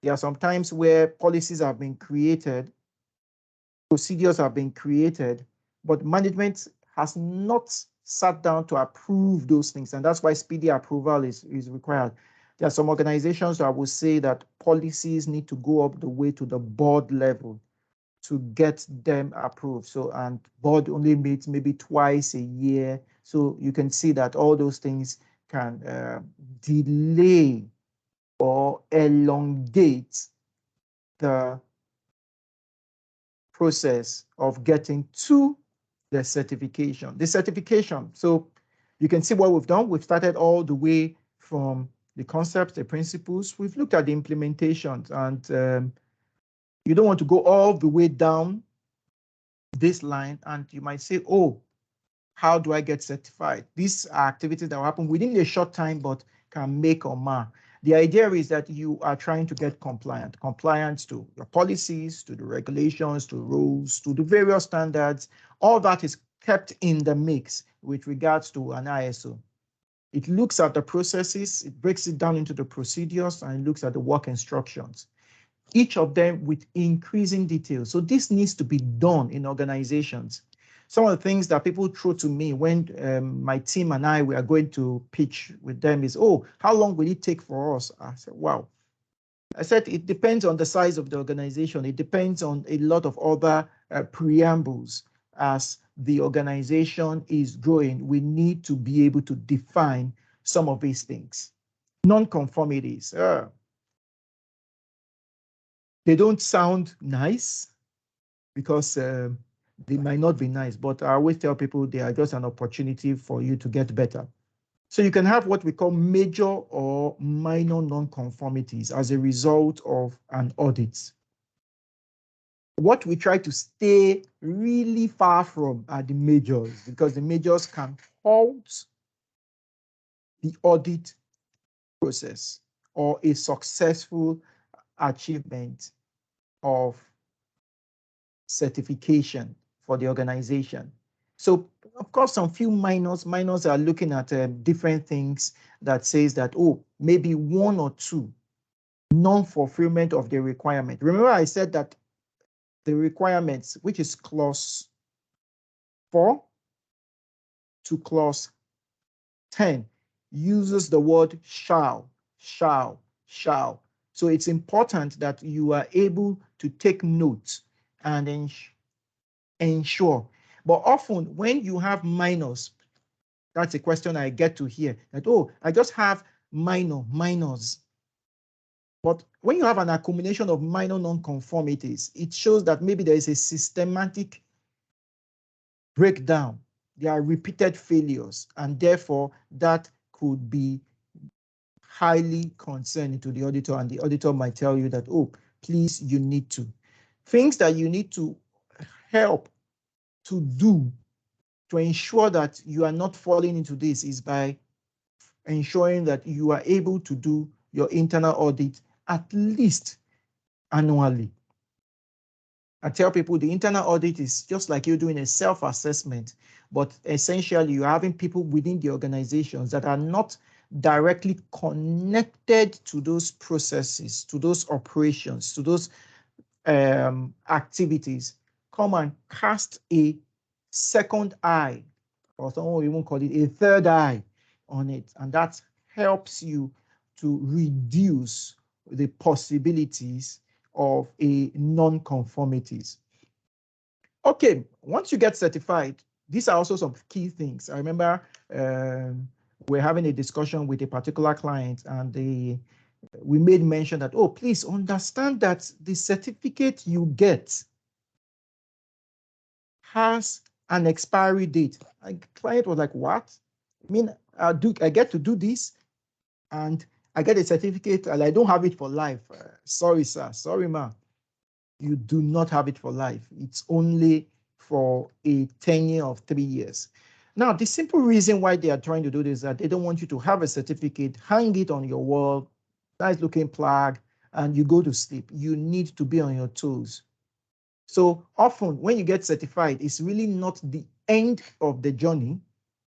There are some times where policies have been created, procedures have been created, but management has not sat down to approve those things. And that's why speedy approval is required. There are some organizations that will say that policies need to go up the way to the board level to get them approved. So, and board only meets maybe twice a year. So you can see that all those things can delay or elongate the process of getting to the certification. The certification, so you can see what we've done. We've started all the way from the concepts, the principles. We've looked at the implementations, and you don't want to go all the way down this line and you might say, oh, how do I get certified? These are activities that will happen within a short time, but can make or mar. The idea is that you are trying to get compliant to your policies, to the regulations, to rules, to the various standards. All that is kept in the mix with regards to an ISO. It looks at the processes, it breaks it down into the procedures, and it looks at the work instructions, each of them with increasing detail. So this needs to be done in organizations. Some of the things that people throw to me when my team and I are going to pitch with them is, oh, how long will it take for us? I said, wow. I said, it depends on the size of the organization. It depends on a lot of other preambles. As the organization is growing, we need to be able to define some of these things. Non-conformities. They don't sound nice because they might not be nice, but I always tell people they are just an opportunity for you to get better. So you can have what we call major or minor non-conformities as a result of an audit. What we try to stay really far from are the majors, because the majors can halt the audit process or a successful achievement of certification for the organization. So, of course, some few minors are looking at different things that says that, oh, maybe 1 or 2 non-fulfillment of the requirement. Remember I said that the requirements, which is clause 4 to clause 10, uses the word shall. So it's important that you are able to take note and ensure. But often when you have minors, that's a question I get to hear that, oh, I just have minors. But when you have an accumulation of minor non-conformities, it shows that maybe there is a systematic breakdown. There are repeated failures, and therefore that could be highly concerning to the auditor, and the auditor might tell you that, oh, please, you need to. Things that you need to help to do to ensure that you are not falling into this is by ensuring that you are able to do your internal audit at least annually. I tell people the internal audit is just like you're doing a self-assessment, but essentially you're having people within the organizations that are not directly connected to those processes, to those operations, to those activities, come and cast a second eye, or someone will even call it a third eye on it. And that helps you to reduce the possibilities of a non-conformities. Okay, once you get certified, these are also some key things. I remember we're having a discussion with a particular client, and we made mention that, oh, please understand that the certificate you get has an expiry date. The client was like, what? I mean, I get to do this and I get a certificate and I don't have it for life. Sorry, sir. Sorry, ma. You do not have it for life. It's only for a tenure of 3 years. Now, the simple reason why they are trying to do this is that they don't want you to have a certificate, hang it on your wall, nice looking plaque, and you go to sleep. You need to be on your toes. So often when you get certified, it's really not the end of the journey.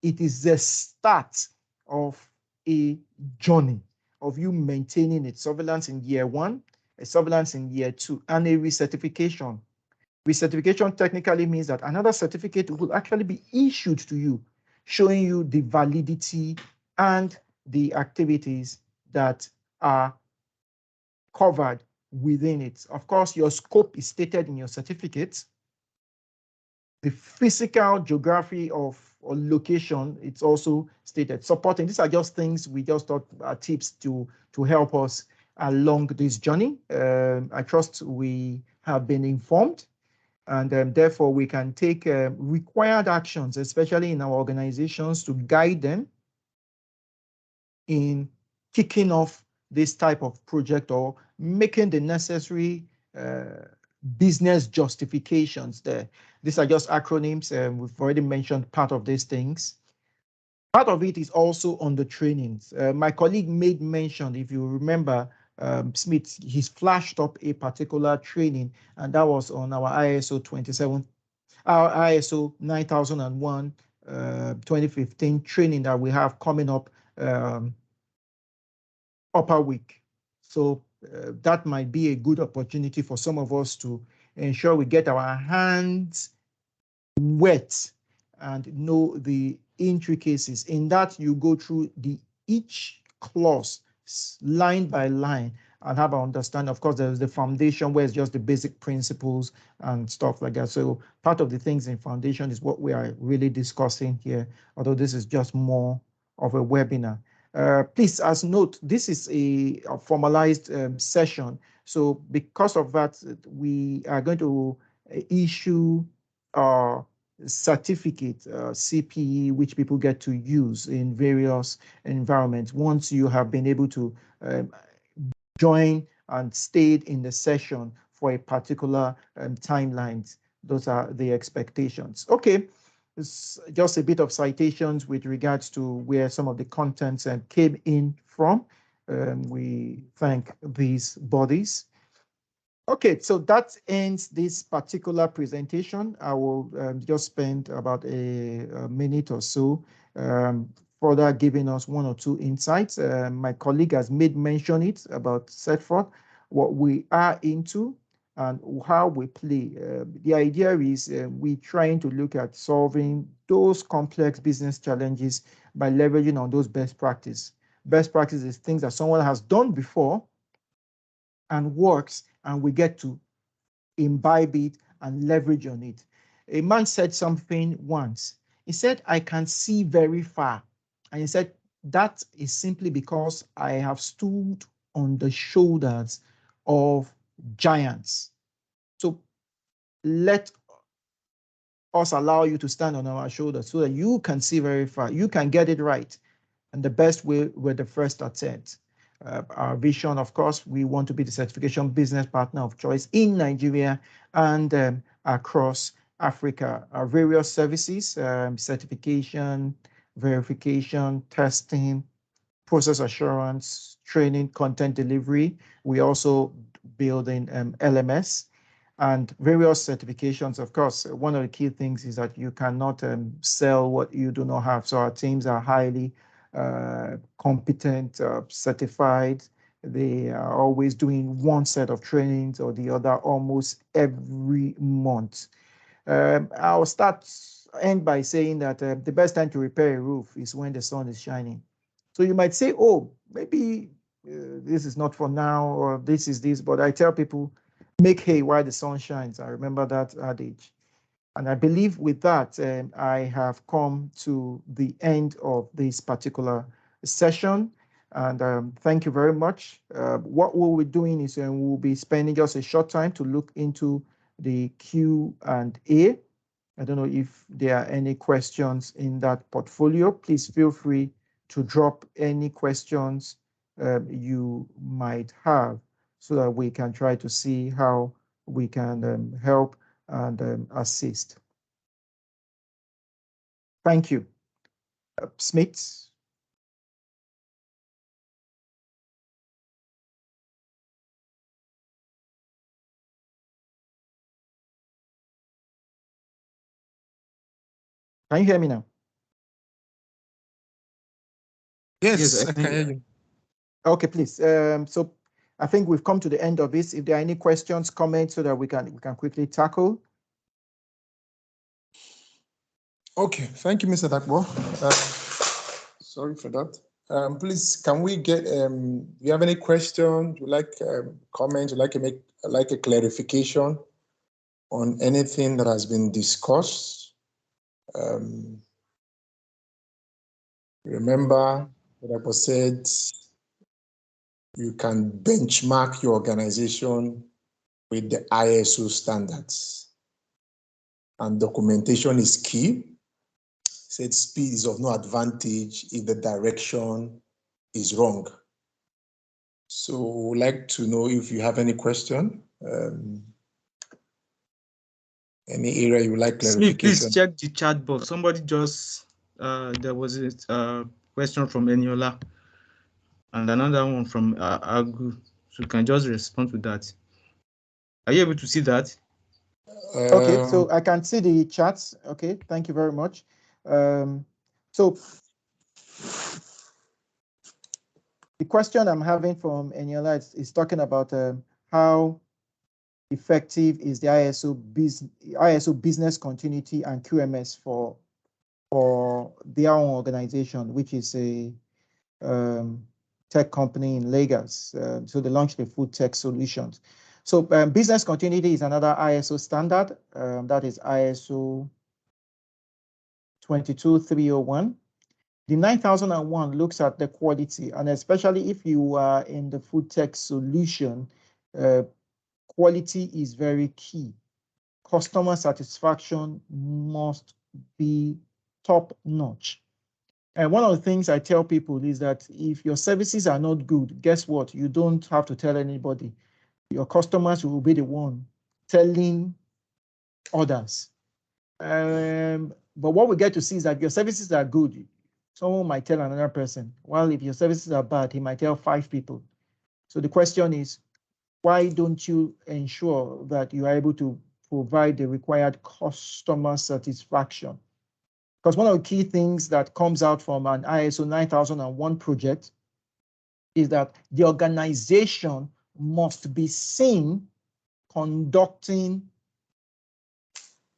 It is the start of a journey of you maintaining its surveillance in year 1, a surveillance in year 2, and a recertification. Recertification technically means that another certificate will actually be issued to you, showing you the validity and the activities that are covered within it. Of course, your scope is stated in your certificate. The physical geography of or location, it's also stated. Supporting, these are just things we just thought are tips to help us along this journey. I trust we have been informed, and therefore we can take required actions, especially in our organizations, to guide them in kicking off this type of project or making the necessary business justifications there. These are just acronyms. We've already mentioned part of these things. Part of it is also on the trainings. My colleague made mention, if you remember, Smith, he's flashed up a particular training, and that was on our ISO 9001 2015 training that we have coming up upper week. So that might be a good opportunity for some of us to ensure we get our hands wet and know the intricacies. In that, you go through each clause line by line and have an understanding. Of course, there's the foundation where it's just the basic principles and stuff like that. So part of the things in foundation is what we are really discussing here, although this is just more of a webinar. Please, as note, this is a formalized session. So because of that, we are going to issue a certificate, CPE, which people get to use in various environments once you have been able to join and stayed in the session for a particular timeline. Those are the expectations. Okay. It's just a bit of citations with regards to where some of the contents came in from. We thank these bodies. Okay, so that ends this particular presentation. I will just spend about a minute or so further giving us 1 or 2 insights. My colleague has made mention it about Certfort, what we are into, and how we play. The idea is we're trying to look at solving those complex business challenges by leveraging on those best practices. Best practices is things that someone has done before and works, and we get to imbibe it and leverage on it. A man said something once. He said, I can see very far. And he said, that is simply because I have stood on the shoulders of giants. So let us allow you to stand on our shoulders so that you can see very far. You can get it right. And the best way with the first attempt. Our vision, of course, we want to be the certification business partner of choice in Nigeria and across Africa. Our various services, certification, verification, testing, process assurance, training, content delivery. We also build in LMS and various certifications. Of course, one of the key things is that you cannot sell what you do not have. So our teams are highly competent, certified. They are always doing one set of trainings or the other almost every month. I'll end by saying that the best time to repair a roof is when the sun is shining. So you might say, oh, maybe this is not for now, or this is this, but I tell people, make hay while the sun shines. I remember that adage. And I believe with that, I have come to the end of this particular session. And thank you very much. What we'll be doing is we'll be spending just a short time to look into the Q&A. I don't know if there are any questions in that portfolio. Please feel free to drop any questions you might have so that we can try to see how we can help and assist. Thank you. Smith. Can you hear me now? Yes, I can hear you. Okay, please. So I think we've come to the end of this. If there are any questions, comments, so that we can quickly tackle. Okay, thank you, Mr. Dapo. Sorry for that. Please, can we get, do you have any questions? Would you like comments? Would you like to make a clarification on anything that has been discussed? Remember what Dapo said, you can benchmark your organization with the ISO standards. And documentation is key. Said speed is of no advantage if the direction is wrong. So we'd like to know if you have any question, any area you would like clarification. Smith, please check the chat box. Somebody just, there was a question from Eniola and another one from Agu. So you can just respond to that. Are you able to see that? Okay, so I can see the chats. Okay, thank you very much. So the question I'm having from Eniola is talking about how effective is the ISO business continuity and QMS for their own organization, which is a tech company in Lagos. So they launched the food tech solutions. So business continuity is another ISO standard. That is ISO 22301. The 9001 looks at the quality, and especially if you are in the food tech solution, quality is very key. Customer satisfaction must be top notch. And one of the things I tell people is that if your services are not good, guess what? You don't have to tell anybody. Your customers will be the one telling others. But what we get to see is that your services are good. Someone might tell another person, while if your services are bad, he might tell 5 people. So the question is, why don't you ensure that you are able to provide the required customer satisfaction? Because one of the key things that comes out from an ISO 9001 project is that the organization must be seen conducting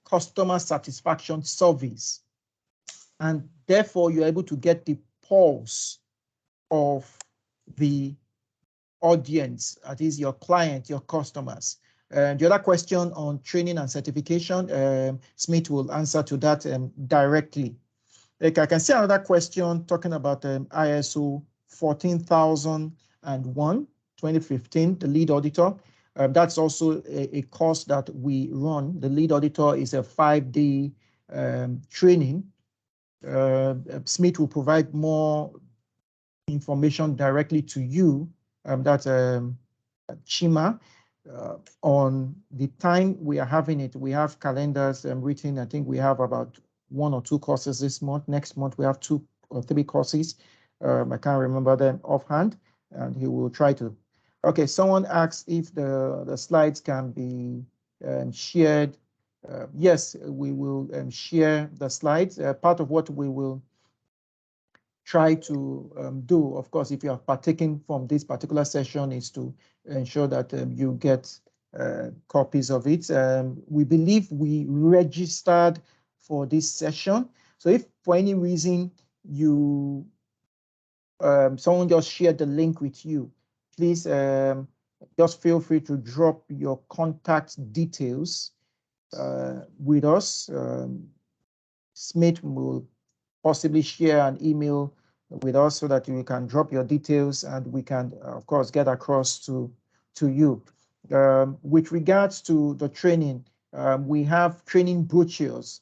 customer satisfaction surveys. And therefore, you're able to get the pulse of the audience, that is your client, your customers. The other question on training and certification, Smith will answer to that directly. Like I can see another question talking about ISO 14001, 2015, the lead auditor. That's also a course that we run. The lead auditor is a 5-day training. Smith will provide more information directly to you. That's Chima. On the time we are having it, we have calendars written. I think we have about 1 or 2 courses this month. Next month, we have 2 or 3 courses. I can't remember them offhand, and he will try to. Okay, someone asked if the slides can be shared. Yes, we will share the slides. Part of what we will try to do, of course, if you are partaking from this particular session, is to ensure that you get copies of it. We believe we registered for this session. So if for any reason you someone just shared the link with you, please just feel free to drop your contact details with us. Smith will possibly share an email with us so that you can drop your details and we can, of course, get across to you. With regards to the training, we have training brochures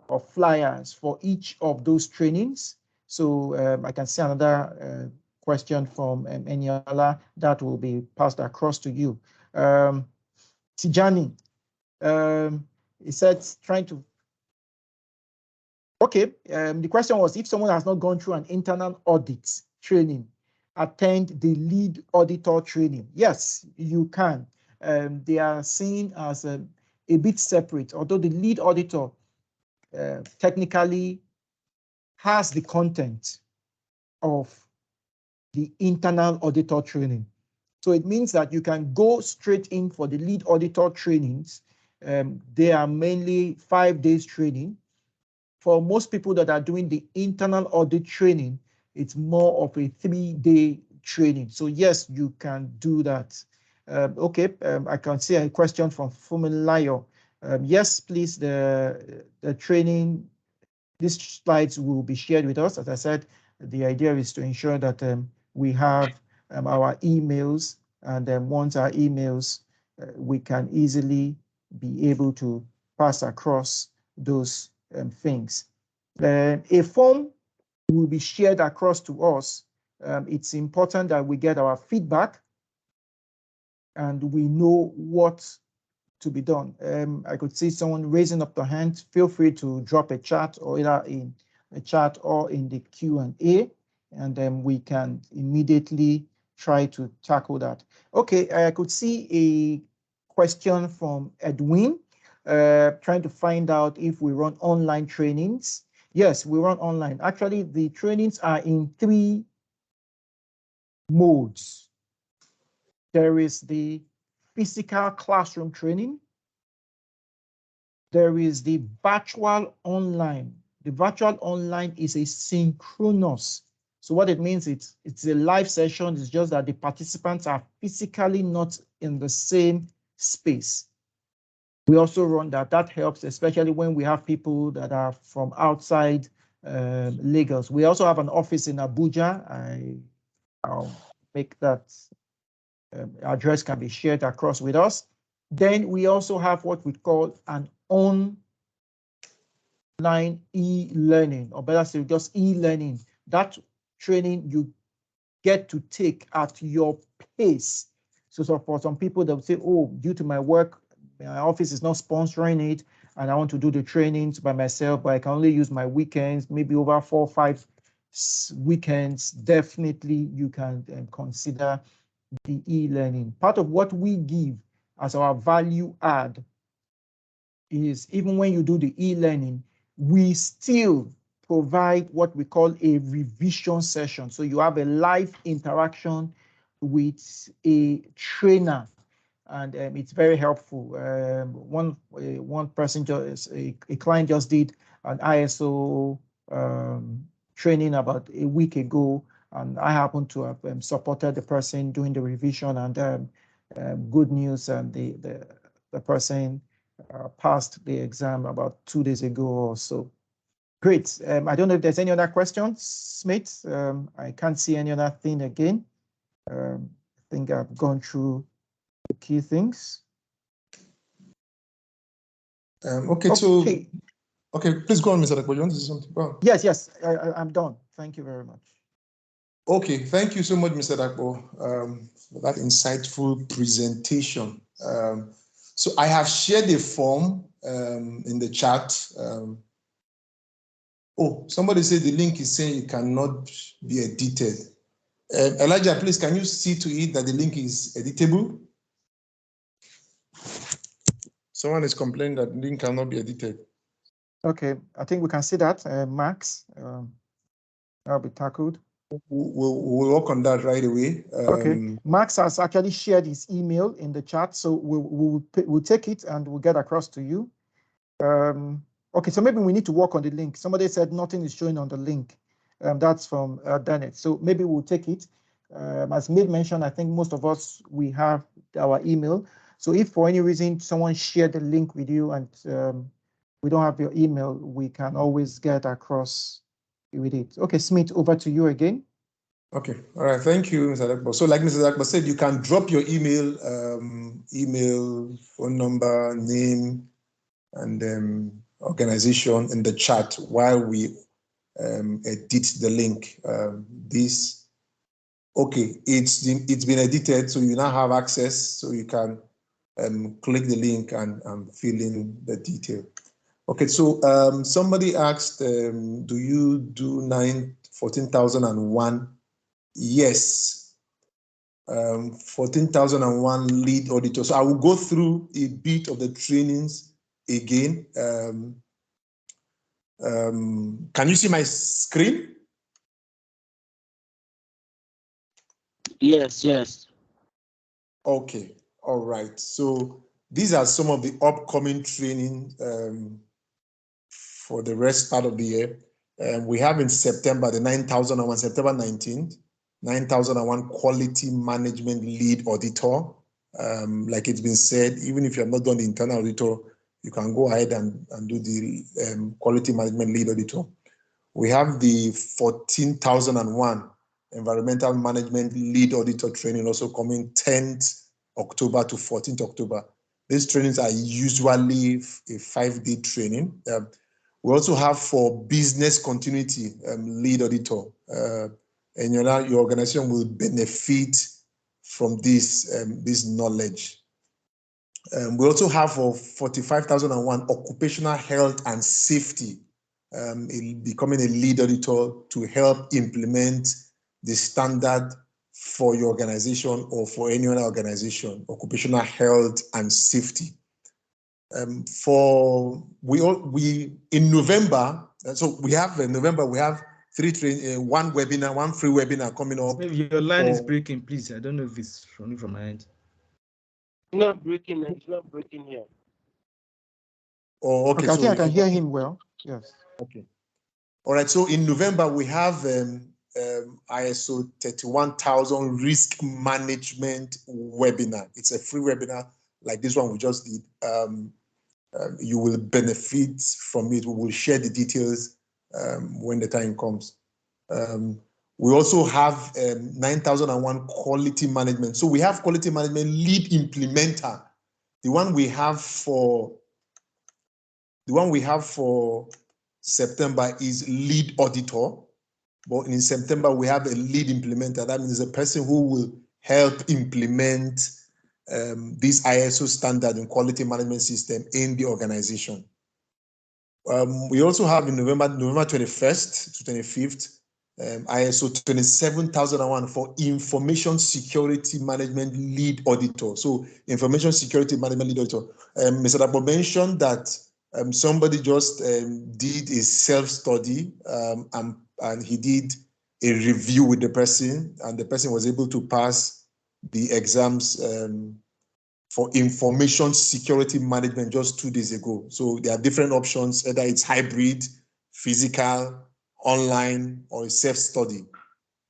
or flyers for each of those trainings. So I can see another question from Eniola that will be passed across to you. Tijani, he said, trying to. Okay, the question was if someone has not gone through an internal audit training, attend the lead auditor training. Yes, you can. They are seen as a bit separate, although the lead auditor technically has the content of the internal auditor training. So it means that you can go straight in for the lead auditor trainings. They are mainly 5 days training. For most people that are doing the internal audit training, it's more of a 3-day training. So yes, you can do that. Okay, I can see a question from Fumilayo. Yes, please, the training, these slides will be shared with us. As I said, the idea is to ensure that we have our emails, and then once our emails, we can easily be able to pass across those things. A form will be shared across to us. It's important that we get our feedback and we know what to be done. I could see someone raising up their hand. Feel free to drop a chat or either in a chat or in the Q&A, and then we can immediately try to tackle that. Okay, I could see a question from Edwin. Trying to find out if we run online trainings. Yes, we run online. Actually, the trainings are in 3 modes. There is the physical classroom training. There is the virtual online. The virtual online is a synchronous. So what it means, it's a live session. It's just that the participants are physically not in the same space. We also run that. That helps, especially when we have people that are from outside Lagos. We also have an office in Abuja. I'll make that address can be shared across with us. Then we also have what we call an online e-learning, or better still, just e-learning. That training you get to take at your pace. So for some people, they'll say, oh, due to my work, my office is not sponsoring it, and I want to do the trainings by myself, but I can only use my weekends, maybe over 4 or 5 weekends. Definitely, you can consider the e-learning. Part of what we give as our value add is even when you do the e-learning, we still provide what we call a revision session. So you have a live interaction with a trainer, and it's very helpful. One person, a client just did an ISO training about a week ago, and I happen to have supported the person doing the revision, and good news, and the person passed the exam about 2 days ago or so. Great. I don't know if there's any other questions, Smith. I can't see any other thing again. I think I've gone through the key things. Okay, so okay, please go on, Mr. Dapo. You want to say something? Go on. Yes, I'm done. Thank you very much. Okay, thank you so much, Mr. Dapo, for that insightful presentation. So I have shared a form in the chat. Oh, somebody said the link is saying it cannot be edited. Elijah, please, can you see to it that the link is editable? Someone is complaining that the link cannot be edited. Okay, I think we can see that, Max. That'll be tackled. We'll work on that right away. Okay, Max has actually shared his email in the chat, so we'll take it and we'll get across to you. Okay, so maybe we need to work on the link. Somebody said nothing is showing on the link. That's from Dennett. So maybe we'll take it. As Mid mentioned, I think most of us, we have our email. So if for any reason someone shared the link with you and we don't have your email, we can always get across with it. Okay, Smith, over to you again. Okay, all right, thank you, Mr. Dapo. So like Mr. Dapo said, you can drop your email, phone number, name, and organization in the chat while we edit the link. Okay, it's been edited, so you now have access, so you can click the link and fill in the detail. Okay, so somebody asked, do you do 14,001? Yes, 14,001 lead auditor. So I will go through a bit of the trainings again. Can you see my screen? Yes. Okay, all right. So these are some of the upcoming training for the rest part of the year. We have in September, the 9,001, September 19th, 9,001 Quality Management Lead Auditor. Like it's been said, even if you have not done the internal auditor, you can go ahead and do the Quality Management Lead Auditor. We have the 14,001 Environmental Management Lead Auditor training also coming 10th October to 14th October. These trainings are usually a 5-day training. We also have for business continuity lead auditor, and your organization will benefit from this knowledge. We also have for 45,001 occupational health and safety, becoming a lead auditor to help implement the standard for your organization or for any other organization, occupational health and safety. In November, so we have in November, we have one webinar, one free webinar coming up. Maybe your line is breaking, please. I don't know if it's from my end. It's not breaking here. Oh, okay. I think I can hear him well. Yes. Okay. All right. So in November, we have ISO 31,000 risk management webinar. It's a free webinar like this one we just did. You will benefit from it. We will share the details when the time comes. We also have 9,001 quality management. So we have quality management lead implementer. The one we have for September is lead auditor. But in September, we have a lead implementer. That means a person who will help implement this ISO standard in quality management system in the organization. We also have in November 21st to 25th, ISO 27,001 for information security management lead auditor. So information security management lead auditor. Mr. Dapo mentioned that somebody just did a self-study and he did a review with the person, and the person was able to pass the exams for information security management just 2 days ago. So there are different options, either it's hybrid, physical, online, or self-study.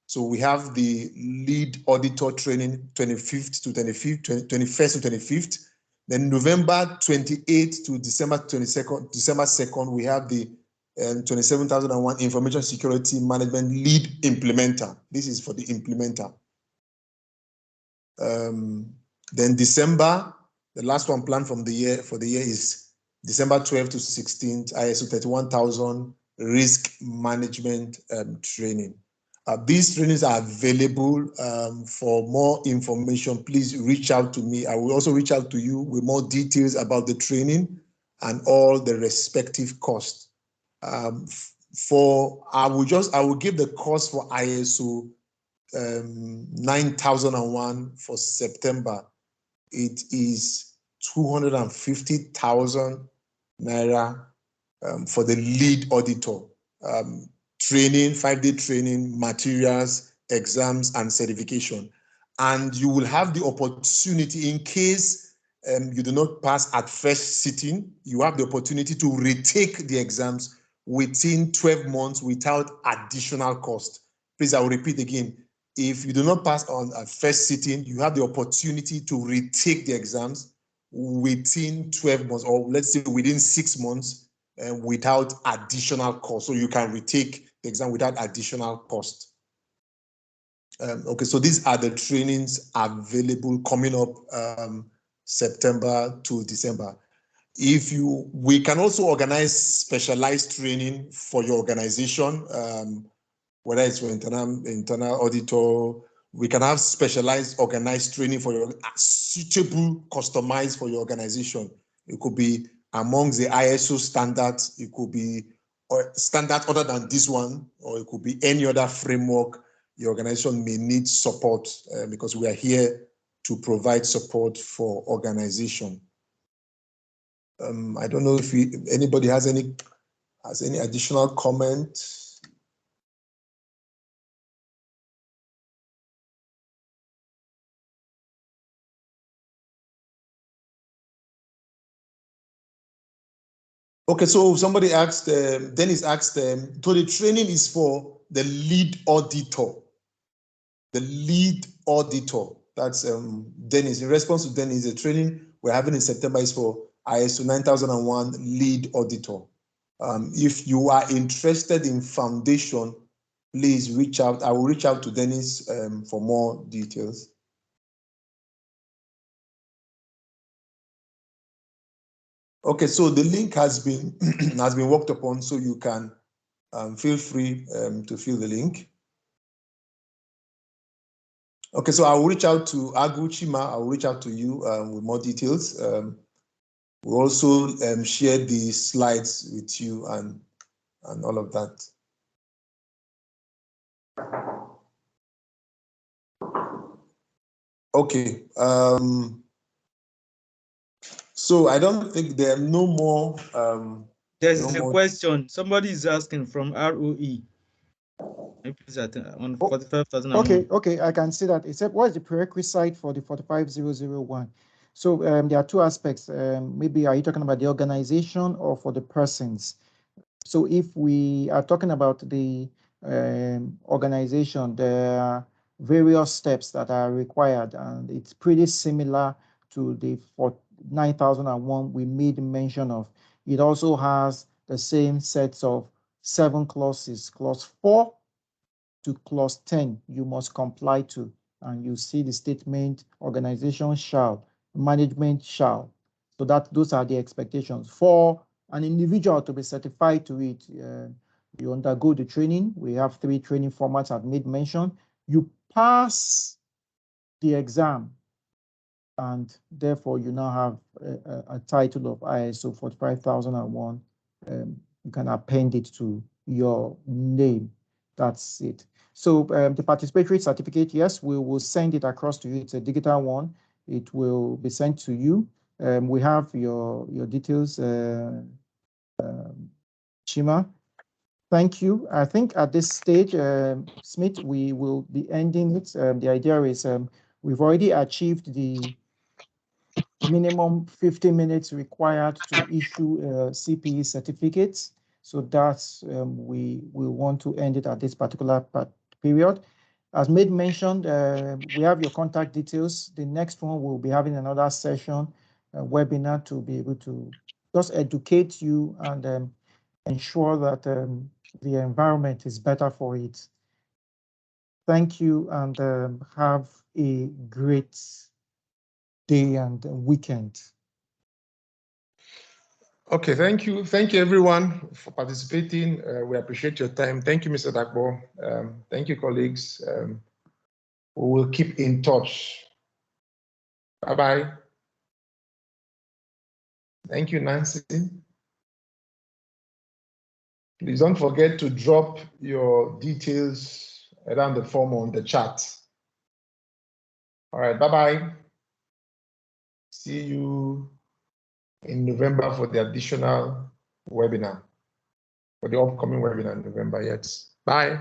So we have the lead auditor training 21st to 25th. Then November 28th to December 2nd, we have the 27001 Information Security Management Lead Implementer. This is for the implementer. Then December, the last one planned for the year is December 12th to 16th, ISO 31000 Risk Management Training. These trainings are available. For more information, please reach out to me. I will also reach out to you with more details about the training and all the respective costs. I will give the cost for ISO 9001 for September. It is 250,000 naira for the lead auditor. Training, 5-day training, materials, exams, and certification. And you will have the opportunity, in case you do not pass at first sitting, you have the opportunity to retake the exams within 12 months without additional cost. Please, I will repeat again. If you do not pass on at first sitting, you have the opportunity to retake the exams within 12 months, or let's say within 6 months, without additional cost. So you can retake the exam without additional cost. Okay, so these are the trainings available coming up September to December. We can also organize specialized training for your organization, whether it's for internal auditor. We can have specialized organized training for your suitable, customized for your organization. It could be amongst the ISO standards, it could be standard other than this one, or it could be any other framework your organization may need support, because we are here to provide support for organization. I don't know if anybody has any additional comment. Okay, so somebody asked, Dennis asked them, so the training is for the lead auditor. The lead auditor, that's Dennis. In response to Dennis, the training we're having in September is for ISO 9001 lead auditor. If you are interested in foundation, please reach out. I will reach out to Dennis for more details. Okay, so the link has been worked upon, so you can feel free to fill the link. Okay, so I will reach out to Chima. I will reach out to you with more details. We'll also share the slides with you and all of that. Okay. So I don't think there are no more. There's a question. Somebody is asking from ROE. On 45,000. Okay, I can see that. It said, what is the prerequisite for the 45001? So there are two aspects. Maybe are you talking about the organization or for the persons? So if we are talking about the organization, there are various steps that are required, and it's pretty similar to the 9001 we made mention of. It also has the same sets of 7 clauses. Clause 4 to clause 10 you must comply to, and you see the statement: organization shall, management shall. So those are the expectations. For an individual to be certified to it, you undergo the training. We have 3 training formats I've made mention. You pass the exam, and therefore you now have a title of ISO 45001. You can append it to your name. That's it. So the participatory certificate, yes, we will send it across to you. It's a digital one. It will be sent to you. We have your details, Chima. Thank you. I think at this stage, Smith, we will be ending it. The idea is we've already achieved the minimum 50 minutes required to issue CPE certificates. So that's, we want to end it at this particular period. As made mentioned, we have your contact details. The next one, we'll be having another session webinar to be able to just educate you and ensure that the environment is better for it. Thank you, and have a great day and weekend. Okay, thank you. Thank you, everyone, for participating. We appreciate your time. Thank you, Mr. Dapo. Thank you, colleagues. We will keep in touch. Bye-bye. Thank you, Nancy. Please don't forget to drop your details around the form on the chat. All right, bye-bye. See you in November for the additional webinar, for the upcoming webinar in November. Yes. Bye.